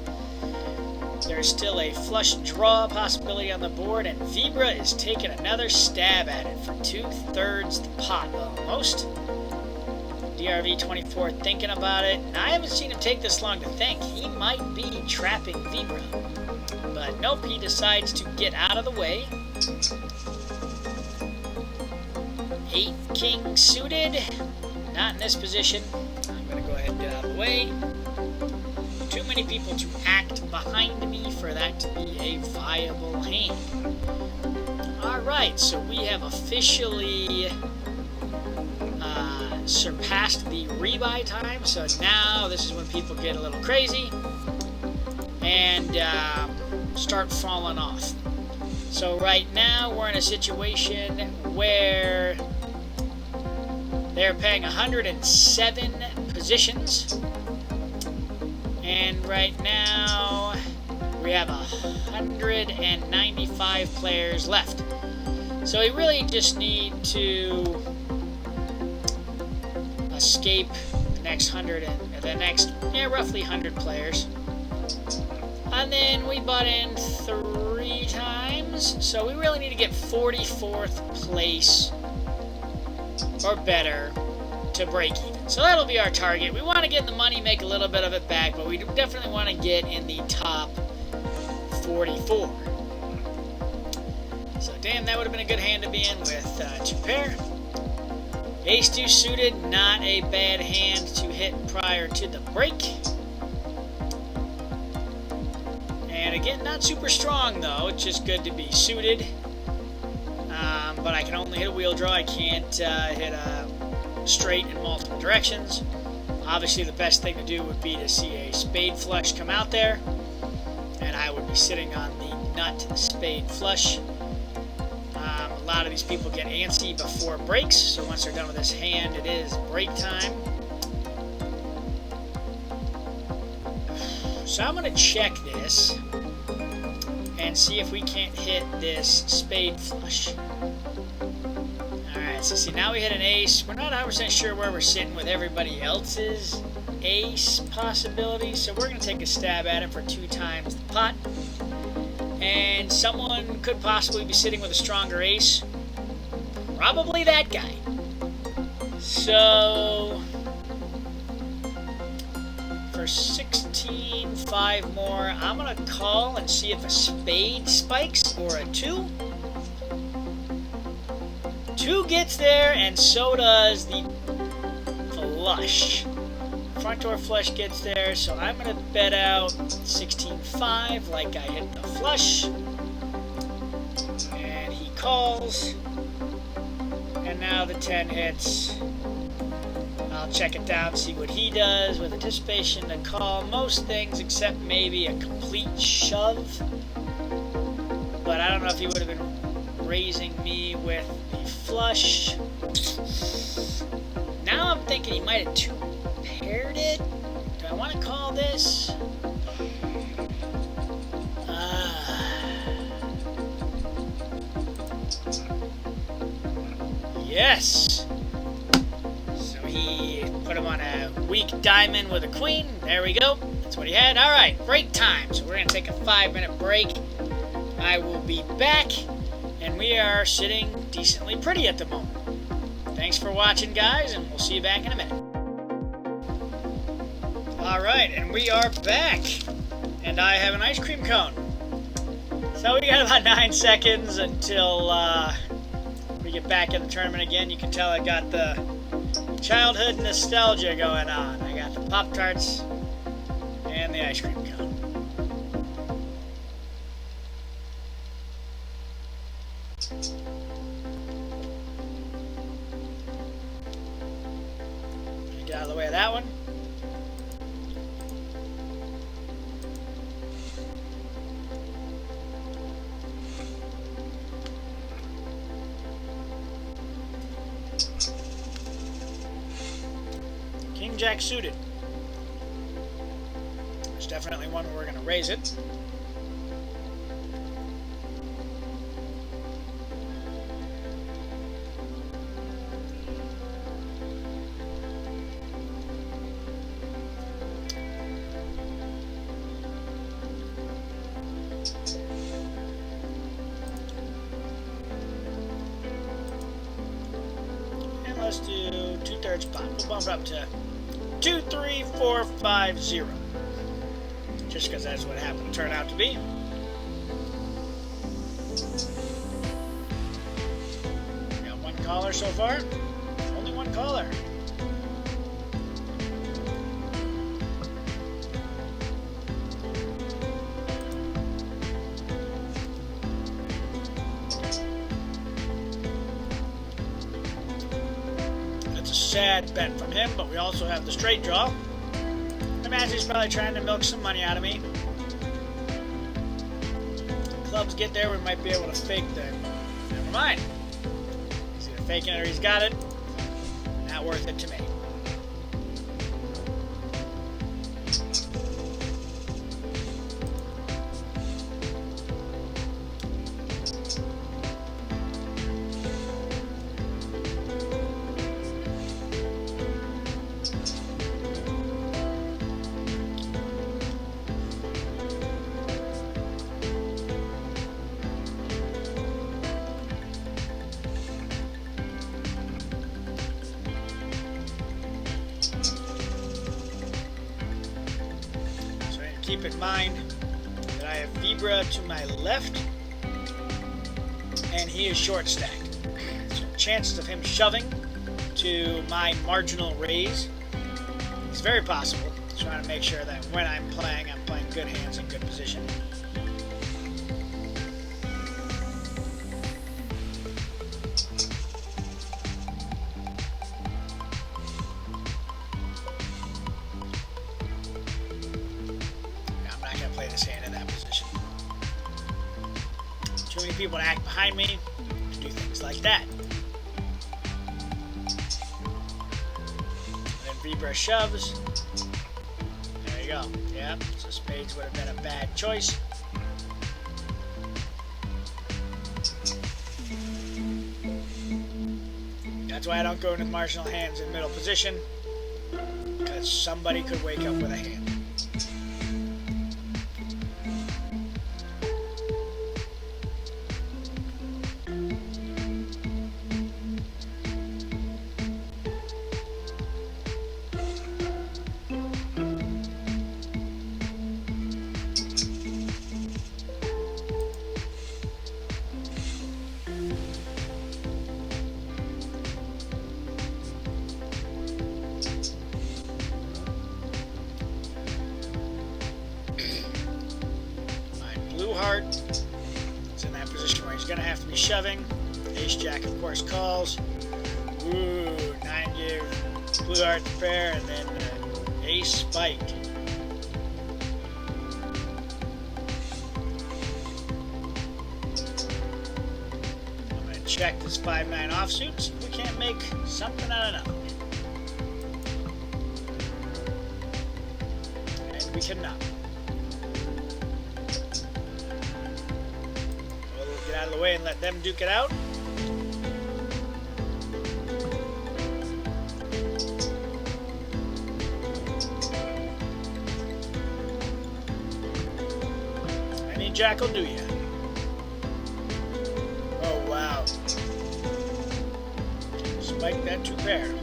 There's still a flush draw possibility on the board, and Vibra is taking another stab at it for 2/3 the pot almost. DRV 24 thinking about it. I haven't seen him take this long to think. He might be trapping Vibra. But nope, he decides to get out of the way. 8 king suited. Not in this position. I'm going to go ahead and get out of the way. Too many people to act behind me for that to be a viable hand. Alright, so we have officially surpassed the rebuy time. So now this is when people get a little crazy and start falling off. So right now we're in a situation where they're paying 107 positions, and right now we have 195 players left. So we really just need to escape the next roughly 100 players. And then we butt in 3 times, so we really need to get 44th place or better to break even. So that'll be our target. We want to get in the money, make a little bit of it back, but we definitely want to get in the top 44. So damn, that would have been a good hand to be in with 2 pair. Ace-2 suited, not a bad hand to hit prior to the break. And again, not super strong though, it's just good to be suited. But I can only hit a wheel draw, I can't hit a straight in multiple directions. Obviously the best thing to do would be to see a spade flush come out there, and I would be sitting on the nut spade flush. lot of these people get antsy before breaks, so once they're done with this hand, it is break time. So I'm going to check this and see if we can't hit this spade flush. Alright, so see, now we hit an ace. We're not 100% sure where we're sitting with everybody else's ace possibilities, so we're going to take a stab at it for 2 times the pot. And someone could possibly be sitting with a stronger ace. Probably that guy. So for 16, 5 more, I'm going to call and see if a spade spikes or a 2. 2 gets there, and so does the flush. Front door flush gets there, so I'm going to bet out 16-5 like I hit the flush. And he calls. And now the 10 hits. I'll check it down, see what he does with anticipation to call most things except maybe a complete shove. But I don't know if he would have been raising me with the flush. Now I'm thinking he might have 2-paired it. Do I want to call this? Yes! So he put him on a weak diamond with a queen. There we go. That's what he had. Alright, break time. So we're going to take a 5-minute break. I will be back. And we are sitting decently pretty at the moment. Thanks for watching, guys, and we'll see you back in a minute. Alright, and we are back. And I have an ice cream cone. So we got about 9 seconds until we get back in the tournament again. You can tell I got the childhood nostalgia going on. I got the Pop-Tarts and the ice cream cone. Get out of the way of that one. King Jack suited. There's definitely one where we're going to raise it. And let's do 2/3 pot. We'll bump it up to 2, 3, 4, 5, 0. Just because that's what it happened to turn out to be. We got 1 caller so far. Only 1 caller. Sad bet from him, but we also have the straight draw. I imagine he's probably trying to milk some money out of me. Clubs get there, we might be able to fake them. Never mind. He's either faking it or he's got it. Not worth it to me. Keep in mind that I have Vibra to my left, and he is short stacked. So chances of him shoving to my marginal raise is very possible. So I want to make sure that when I'm playing good hands in good position. Play this hand in that position. Too many people to act behind me to do things stat. Then Vibra shoves. There you go. Yeah, so spades would have been a bad choice. That's why I don't go into marginal hands in middle position, because somebody could wake up with a hand. Heart. It's in that position where he's going to have to be shoving. Ace Jack, of course, calls. Ooh, 9 give blue heart the pair, and then ace spiked. I'm going to check this 5-9 offsuit, see if we can't make something out of nothing. And we cannot. Out of the way and let them duke it out. Any jack will do ya. Oh wow. Spike that 2 pair.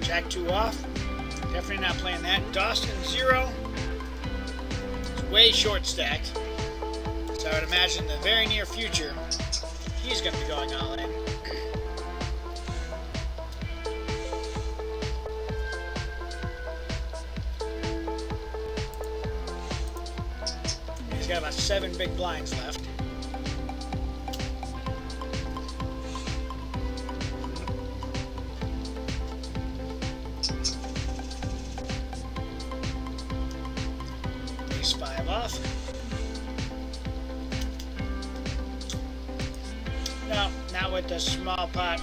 Jack 2 off. Definitely not playing that. Dawson 0. It's way short stacked. So I would imagine in the very near future, he's going to be going all in. He's got about 7 big blinds left. Ace 5 off. No, not with the small pot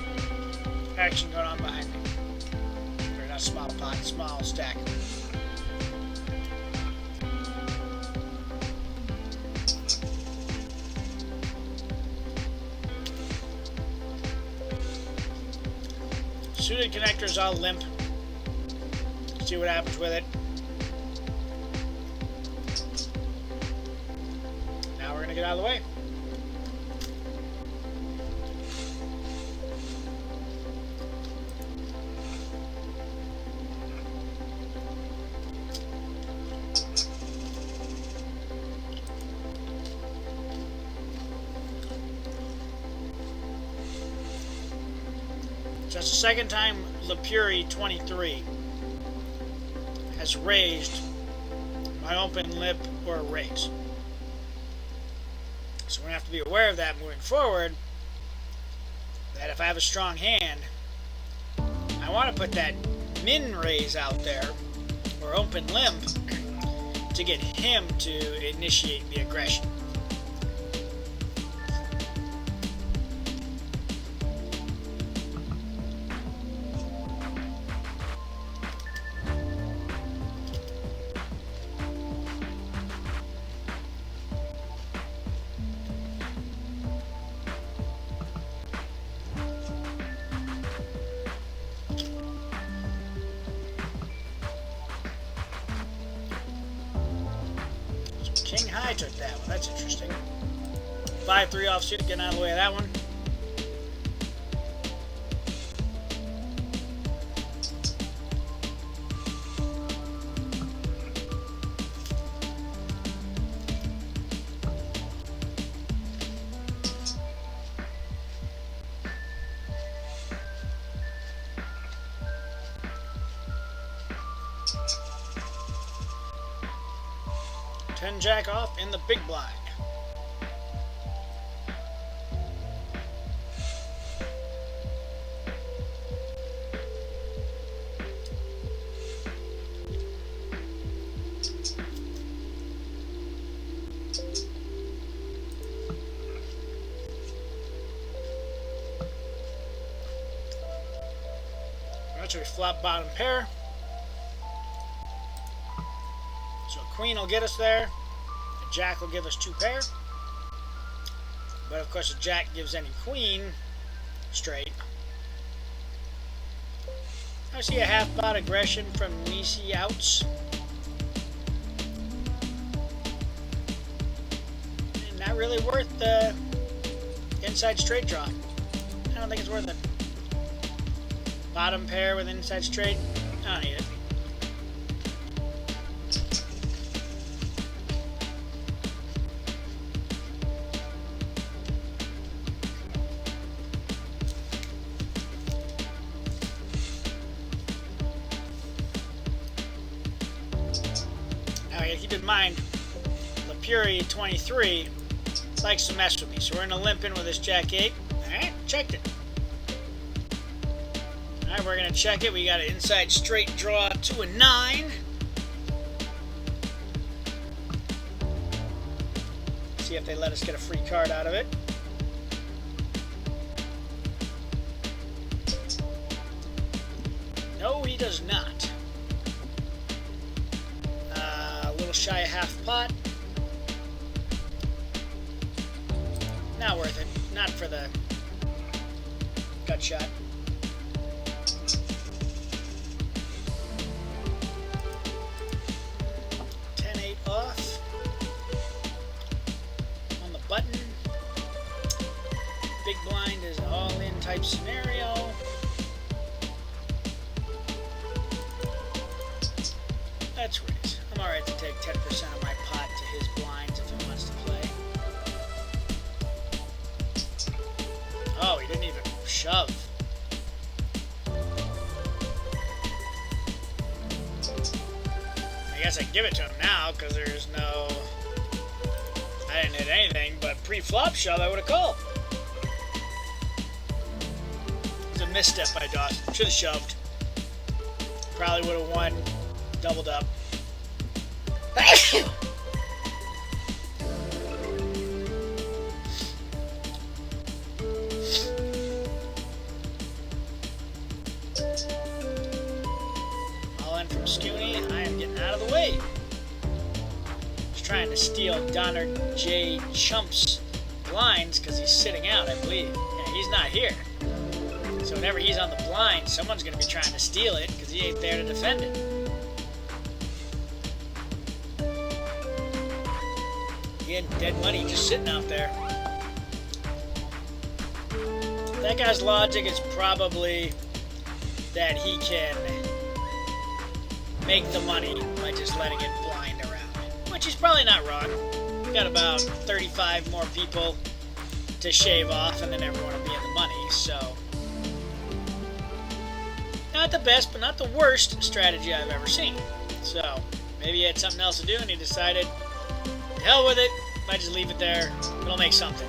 action going on behind me. Or not small pot, small stack. Suited connector's all limp. See what happens with it. Now we're going to get out of the way. So it's the second time Lapuri 23 has raised my open lip or raise. So we're going to have to be aware of that moving forward, that if I have a strong hand, I want to put that min raise out there, or open limp, to get him to initiate the aggression. King high took that one. that's interesting. 5-3 offsuit, getting out of the way of that one. Ten jack off in the big blind. So we flop bottom pair. So queen will get us there. A jack will give us 2 pair. But of course a jack gives any queen straight. I see a half pot aggression from Nisi outs. And not really worth the inside straight draw. I don't think it's worth it. Bottom pair with inside straight. I don't need it. Now, keep in mind, Lapuri 23 likes to mess with me, so we're gonna limp in with this jack 8. All right, checked it. Alright, we're going to check it. We got an inside straight draw to a 9. See if they let us get a free card out of it. No, he does not. A little shy of half pot. Not worth it. Not for the gut shot. 10-8 off. On the button. Big blind is an all-in type scenario. That's what it is. I'm alright to take 10% of my pot to his blinds if he wants to play. Oh, he didn't even shove. I guess I can give it to him now because there's no... I didn't hit anything, but pre-flop shove I would have called. It was a misstep by Dawson. Should have shoved. Probably would have won. Doubled up. All in from Scooney. I am getting out of the way. Just trying to steal Donner J. Chump's blinds because he's sitting out, I believe. Yeah, he's not here. So whenever he's on the blind, someone's going to be trying to steal it because he ain't there to defend it. Again, dead money just sitting out there. That guy's logic is probably that he can make the money by just letting it blind around. Which he's probably not wrong. We've got about 35 more people to shave off and then everyone will be in the money, so... Not the best, but not the worst strategy I've ever seen. So, maybe he had something else to do and he decided, to hell with it, if I just leave it there, it'll make something.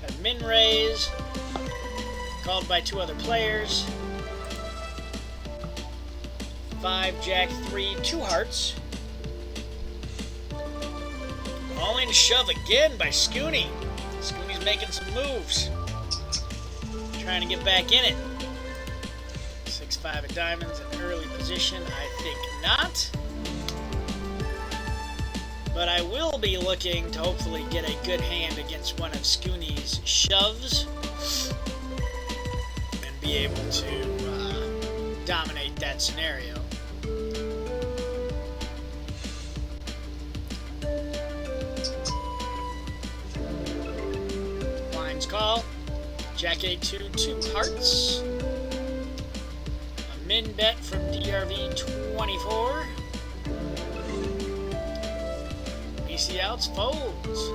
Got a min raise, called by 2 other players. 5, Jack, 3, 2 hearts. Only to shove again by Scooney. Scooney's making some moves. Trying to get back in it. 6-5 of diamonds in early position. I think not. But I will be looking to hopefully get a good hand against one of Scooney's shoves. And be able to dominate that scenario. call. Jack 8 2 hearts. A min bet from DRV 24. BC outs folds.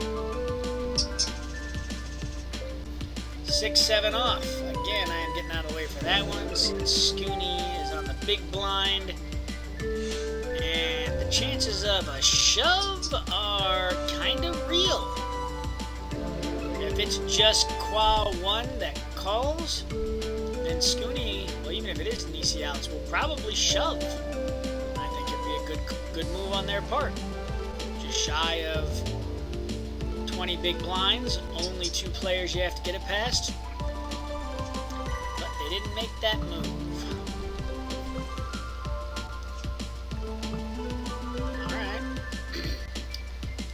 6-7 off. Again, I am getting out of the way for that one. Scooney is on the big blind. And the chances of a shove are kind of real. If it's just Qua 1 that calls, then Scooney, well, even if it is Nisi outs, will probably shove. I think it'd be a good move on their part. Just shy of 20 big blinds, only 2 players you have to get it past. But they didn't make that move.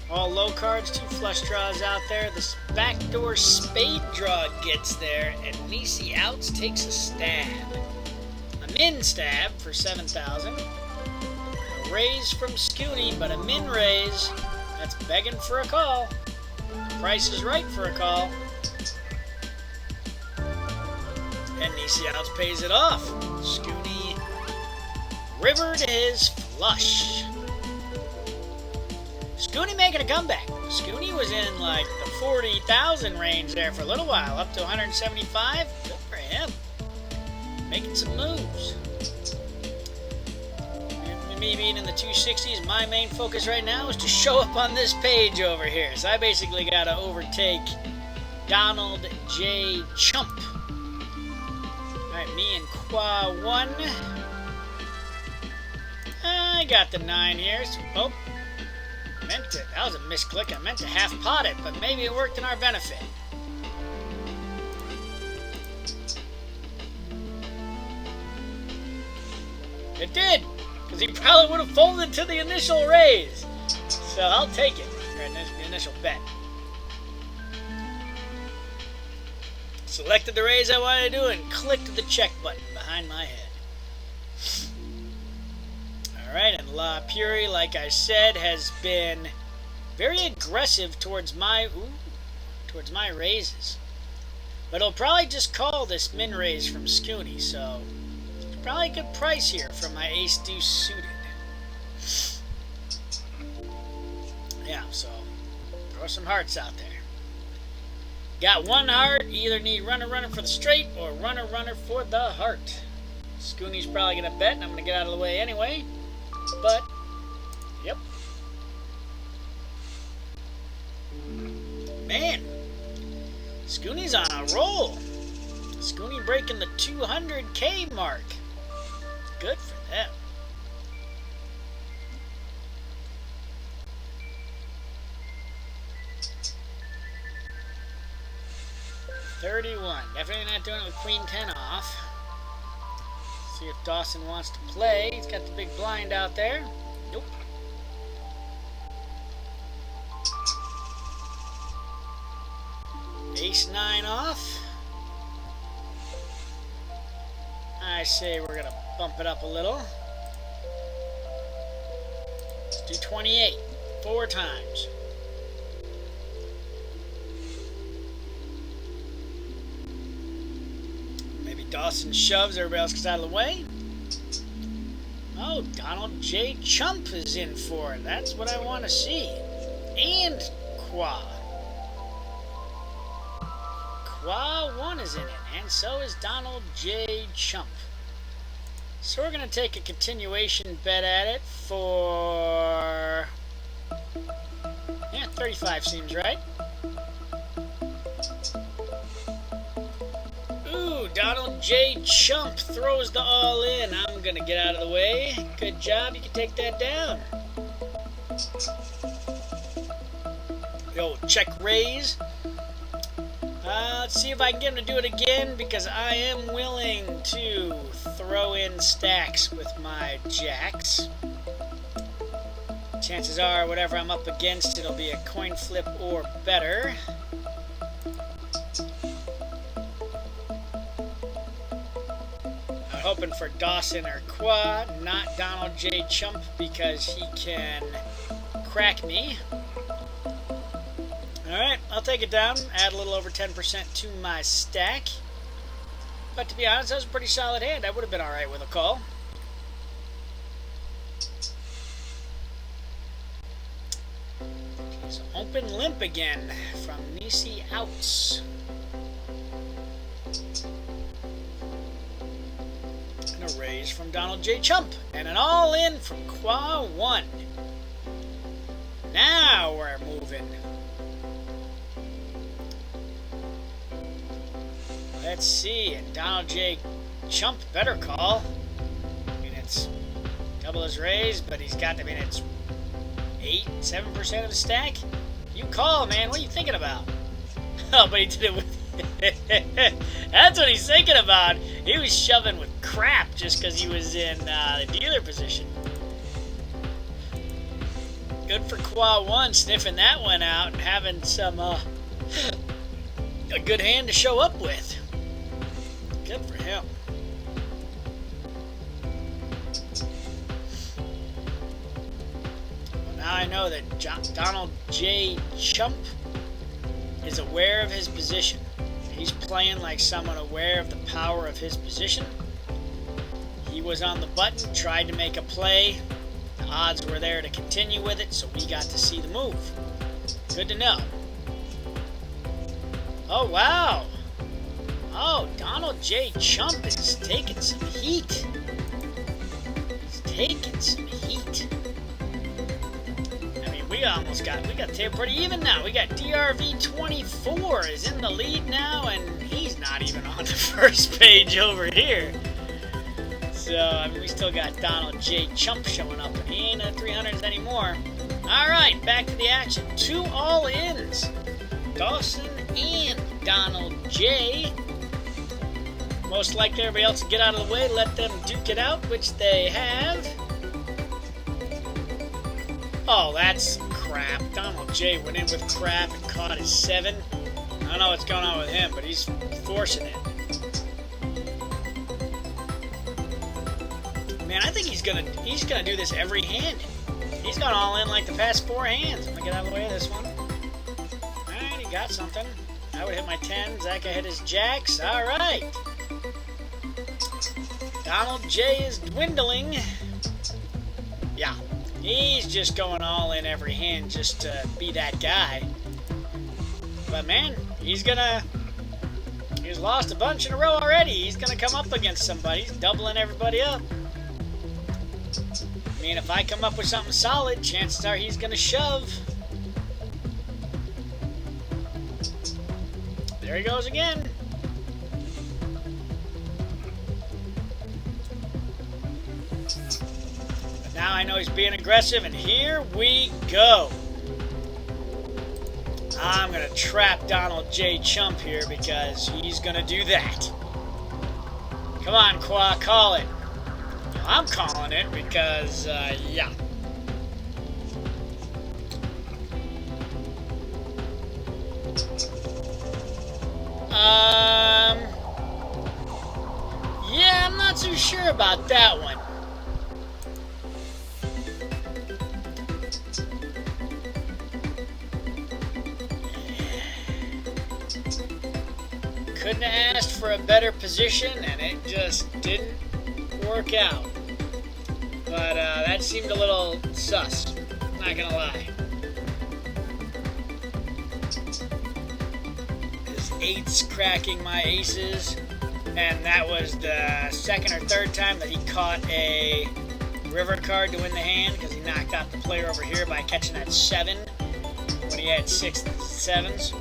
All low cards, 2 flush draws out there. This backdoor spade draw gets there, and Nisi outs takes a stab. A min stab for 7,000. A raise from Scooney, but a min raise. That's begging for a call. The price is right for a call. And Nisi outs pays it off. Scooney rivered his flush. Scooney making a comeback. Scooney was in like the 40,000 range there for a little while, up to 175. Good for him. Making some moves. And me being in the 260s, my main focus right now is to show up on this page over here. So I basically got to overtake Donald J. Chump. Alright, me and Qua 1. I got the 9 here. So, oh. Meant to, that was a misclick. I meant to half pot it, but maybe it worked in our benefit. It did, because he probably would have folded to the initial raise. So I'll take it, or the initial bet. Selected the raise I wanted to do and clicked the check button behind my head. Alright, and La Puri, like I said, has been very aggressive towards my raises. But he'll probably just call this min raise from Scooney, so it's probably a good price here for my ace deuce suited. Yeah, so throw some hearts out there. Got 1 heart, you either need runner for the straight or runner for the heart. Scooney's probably going to bet, and I'm going to get out of the way anyway. But, yep. Man, Scooney's on a roll. Scooney breaking the 200K mark. Good for them. $31. Definitely not doing it with Queen 10 off. See if Dawson wants to play. He's got the big blind out there. Nope. Ace 9 off. I say we're going to bump it up a little. Let's do 28. 4 times. Dawson shoves, everybody else gets out of the way. Oh, Donald J. Chump is in for it. That's what I want to see. And Qua. Qua 1 is in it, and so is Donald J. Chump. So we're going to take a continuation bet at it for... yeah, 35 seems right. Donald J. Chump throws the all in. I'm going to get out of the way. Good job. You can take that down. Yo, check raise. Let's see if I can get him to do it again, because I am willing to throw in stacks with my jacks. Chances are, whatever I'm up against, it'll be a coin flip or better. Hoping for Dawson or Qua, not Donald J. Chump, because he can crack me. Alright, I'll take it down. Add a little over 10% to my stack. But to be honest, that was a pretty solid hand. I would have been alright with a call. So open limp again from Nisi Outs. And a raise from Donald J. Chump. And an all-in from Qua 1. Now we're moving. Let's see. And Donald J. Chump better call. I mean, it's double his raise, but he's got, I mean, it's 7% of the stack. You call, man. What are you thinking about? Oh, but he did it with... That's what he's thinking about. He was shoving with crap just because he was in the dealer position. Good for Qua 1 sniffing that one out and having some a good hand to show up with. Good for him. Well, now I know that Donald J. Chump is aware of his position. He's playing like someone aware of the power of his position. He was on the button, tried to make a play. The odds were there to continue with it, so we got to see the move. Good to know. Oh, wow. Oh, Donald J. Chump is taking some heat. He's taking some heat. I mean, we got the table pretty even now. We got DRV24 is in the lead now, and he's not even on the first page over here. So, I mean, we still got Donald J. Chump showing up, but he ain't at 300s anymore. Alright, back to the action. 2 all-ins. Dawson and Donald J. Most likely everybody else to get out of the way, let them duke it out, which they have. Oh, that's crap. Donald J. went in with crap and caught his 7. I don't know what's going on with him, but he's forcing it. Man, I think he's gonna do this every hand. He's gone all in like the past 4 hands. I'm gonna get out of the way of this one. Alright, he got something. I would hit my 10. Zach hit his jacks. Alright. Donald J is dwindling. Yeah. He's just going all in every hand just to be that guy. But man, he's lost a bunch in a row already. He's gonna come up against somebody. He's doubling everybody up. I mean, if I come up with something solid, chances are he's gonna shove. There he goes again. But now I know he's being aggressive, and here we go. I'm gonna trap Donald J. Chump here because he's gonna do that. Come on, Qua, call it. I'm calling it because, yeah. Yeah, I'm not too sure about that one. Couldn't have asked for a better position, and it just didn't work out. But that seemed a little sus, not gonna lie. His 8's cracking my aces, and that was the second or third time that he caught a river card to win the hand, because he knocked out the player over here by catching that 7 when he had 6 7s.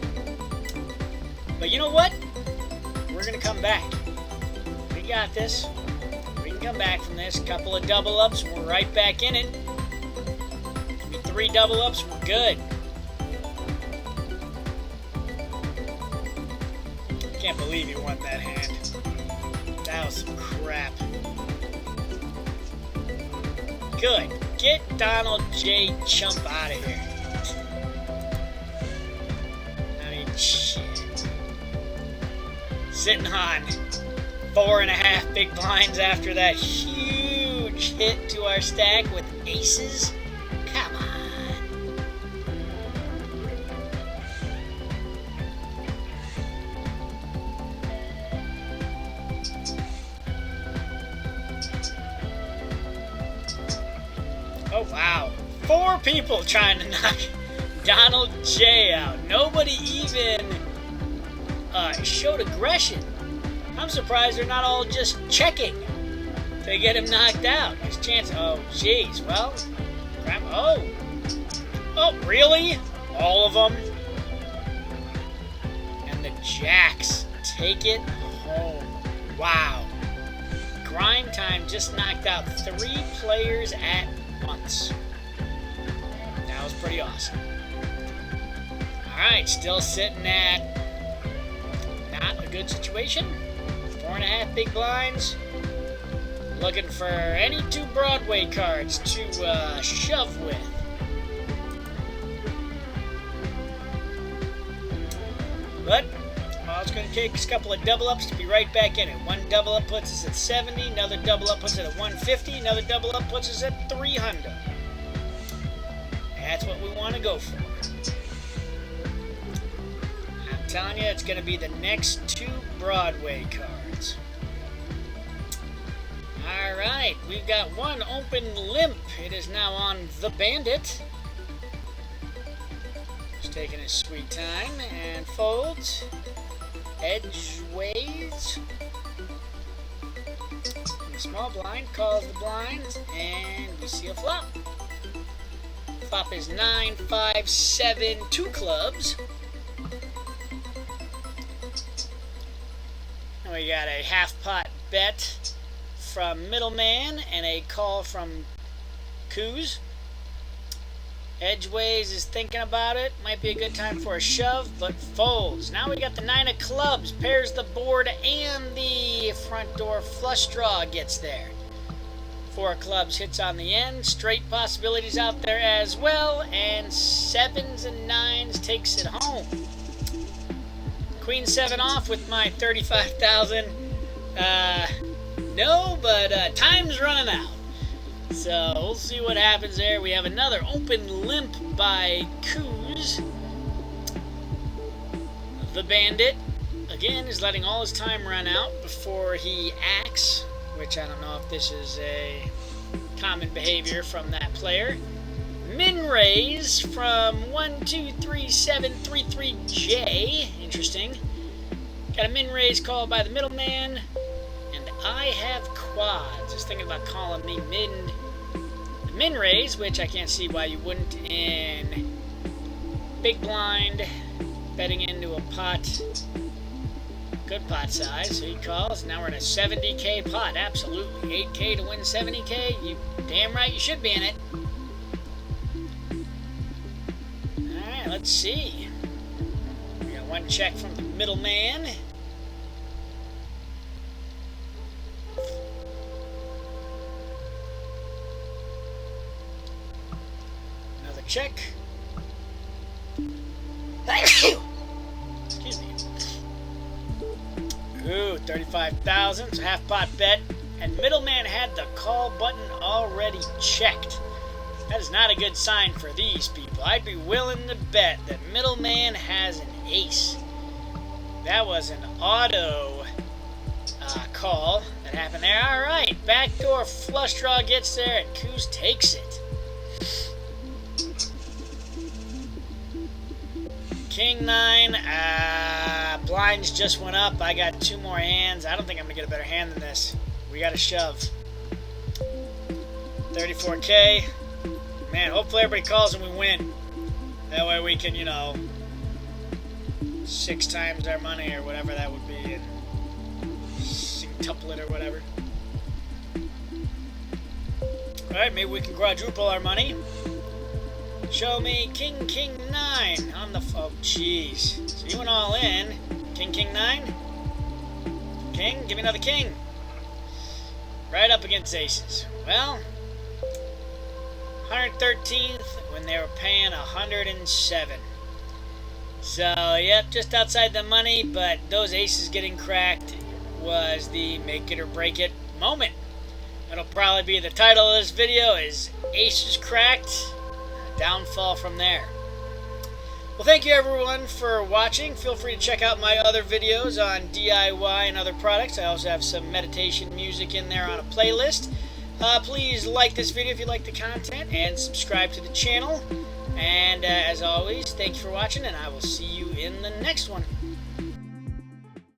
But you know what? We're gonna come back. We got this. We can come back from this. Couple of double ups, we're right back in it. Maybe 3 double ups, we're good. Can't believe he won that hand. That was some crap. Good. Get Donald J. Chump out of here. I mean, shit. Sitting on 4.5 big blinds after that huge hit to our stack with aces. Come on. Oh, wow. 4 people trying to knock Donald J out. Nobody even showed aggression. I'm surprised they're not all just checking to get him knocked out. His chance. Oh, jeez. Well, oh. Oh, really? All of them? And the Jacks take it home. Wow. Grime Time just knocked out 3 players at once. That was pretty awesome. Alright, still sitting at not a good situation. 4.5 big blinds. Looking for any 2 Broadway cards to shove with. But it's going to take a couple of double ups to be right back in it. One double up puts us at 70. Another double up puts us at 150. Another double up puts us at 300. That's what we want to go for. I'm telling you, it's going to be the next 2 Broadway cards. Alright, we've got 1 open limp. It is now on the Bandit. Just taking his sweet time and folds. Edgeways. The small blind calls the blinds, and we see a flop. Flop is 9, 5, 7, 2 clubs. And we got a half pot bet from Middleman and a call from Coos. Edgeways is thinking about it. Might be a good time for a shove, but folds. Now we got the 9 of clubs. Pairs the board and the front door flush draw gets there. 4 of clubs hits on the end. Straight possibilities out there as well. And 7s and 9s takes it home. Queen 7 off with my 35,000. No, but time's running out. So we'll see what happens there. We have another open limp by Coos. The Bandit, again, is letting all his time run out before he acts, which I don't know if this is a common behavior from that player. Min raise from 1237333J. Interesting. Got a min raise called by the Middleman. And I have quads. Just thinking about calling me min raise, which I can't see why you wouldn't in big blind, betting into a pot, good pot size. So he calls. Now we're in a 70K pot. Absolutely. 8K to win 70K. You damn right you should be in it. Alright, let's see. We got 1 check from the Middleman. Check. Excuse me. Ooh, 35,000. So half pot bet. And Middleman had the call button already checked. That is not a good sign for these people. I'd be willing to bet that Middleman has an ace. That was an auto call that happened there. Alright, backdoor flush draw gets there and Coos takes it. King 9, blinds just went up. I got 2 more hands. I don't think I'm going to get a better hand than this. We got to shove. 34K. Man, hopefully everybody calls and we win. That way we can, 6 times our money or whatever that would be. And sextuple it or whatever. Alright, maybe we can quadruple our money. Show me King 9 on the... Oh, jeez. So you went all in. King 9? King? Give me another king. Right up against aces. Well, 113th when they were paying 107. So, yep, just outside the money, but those aces getting cracked was the make it or break it moment. That'll probably be the title of this video is Aces Cracked. Downfall from there. Well, thank you everyone for watching. Feel free to check out my other videos on DIY and other products. I also have some meditation music in there on a playlist. Please like this video if you like the content, and subscribe to the channel. And as always, thank you for watching, and I will see you in the next one.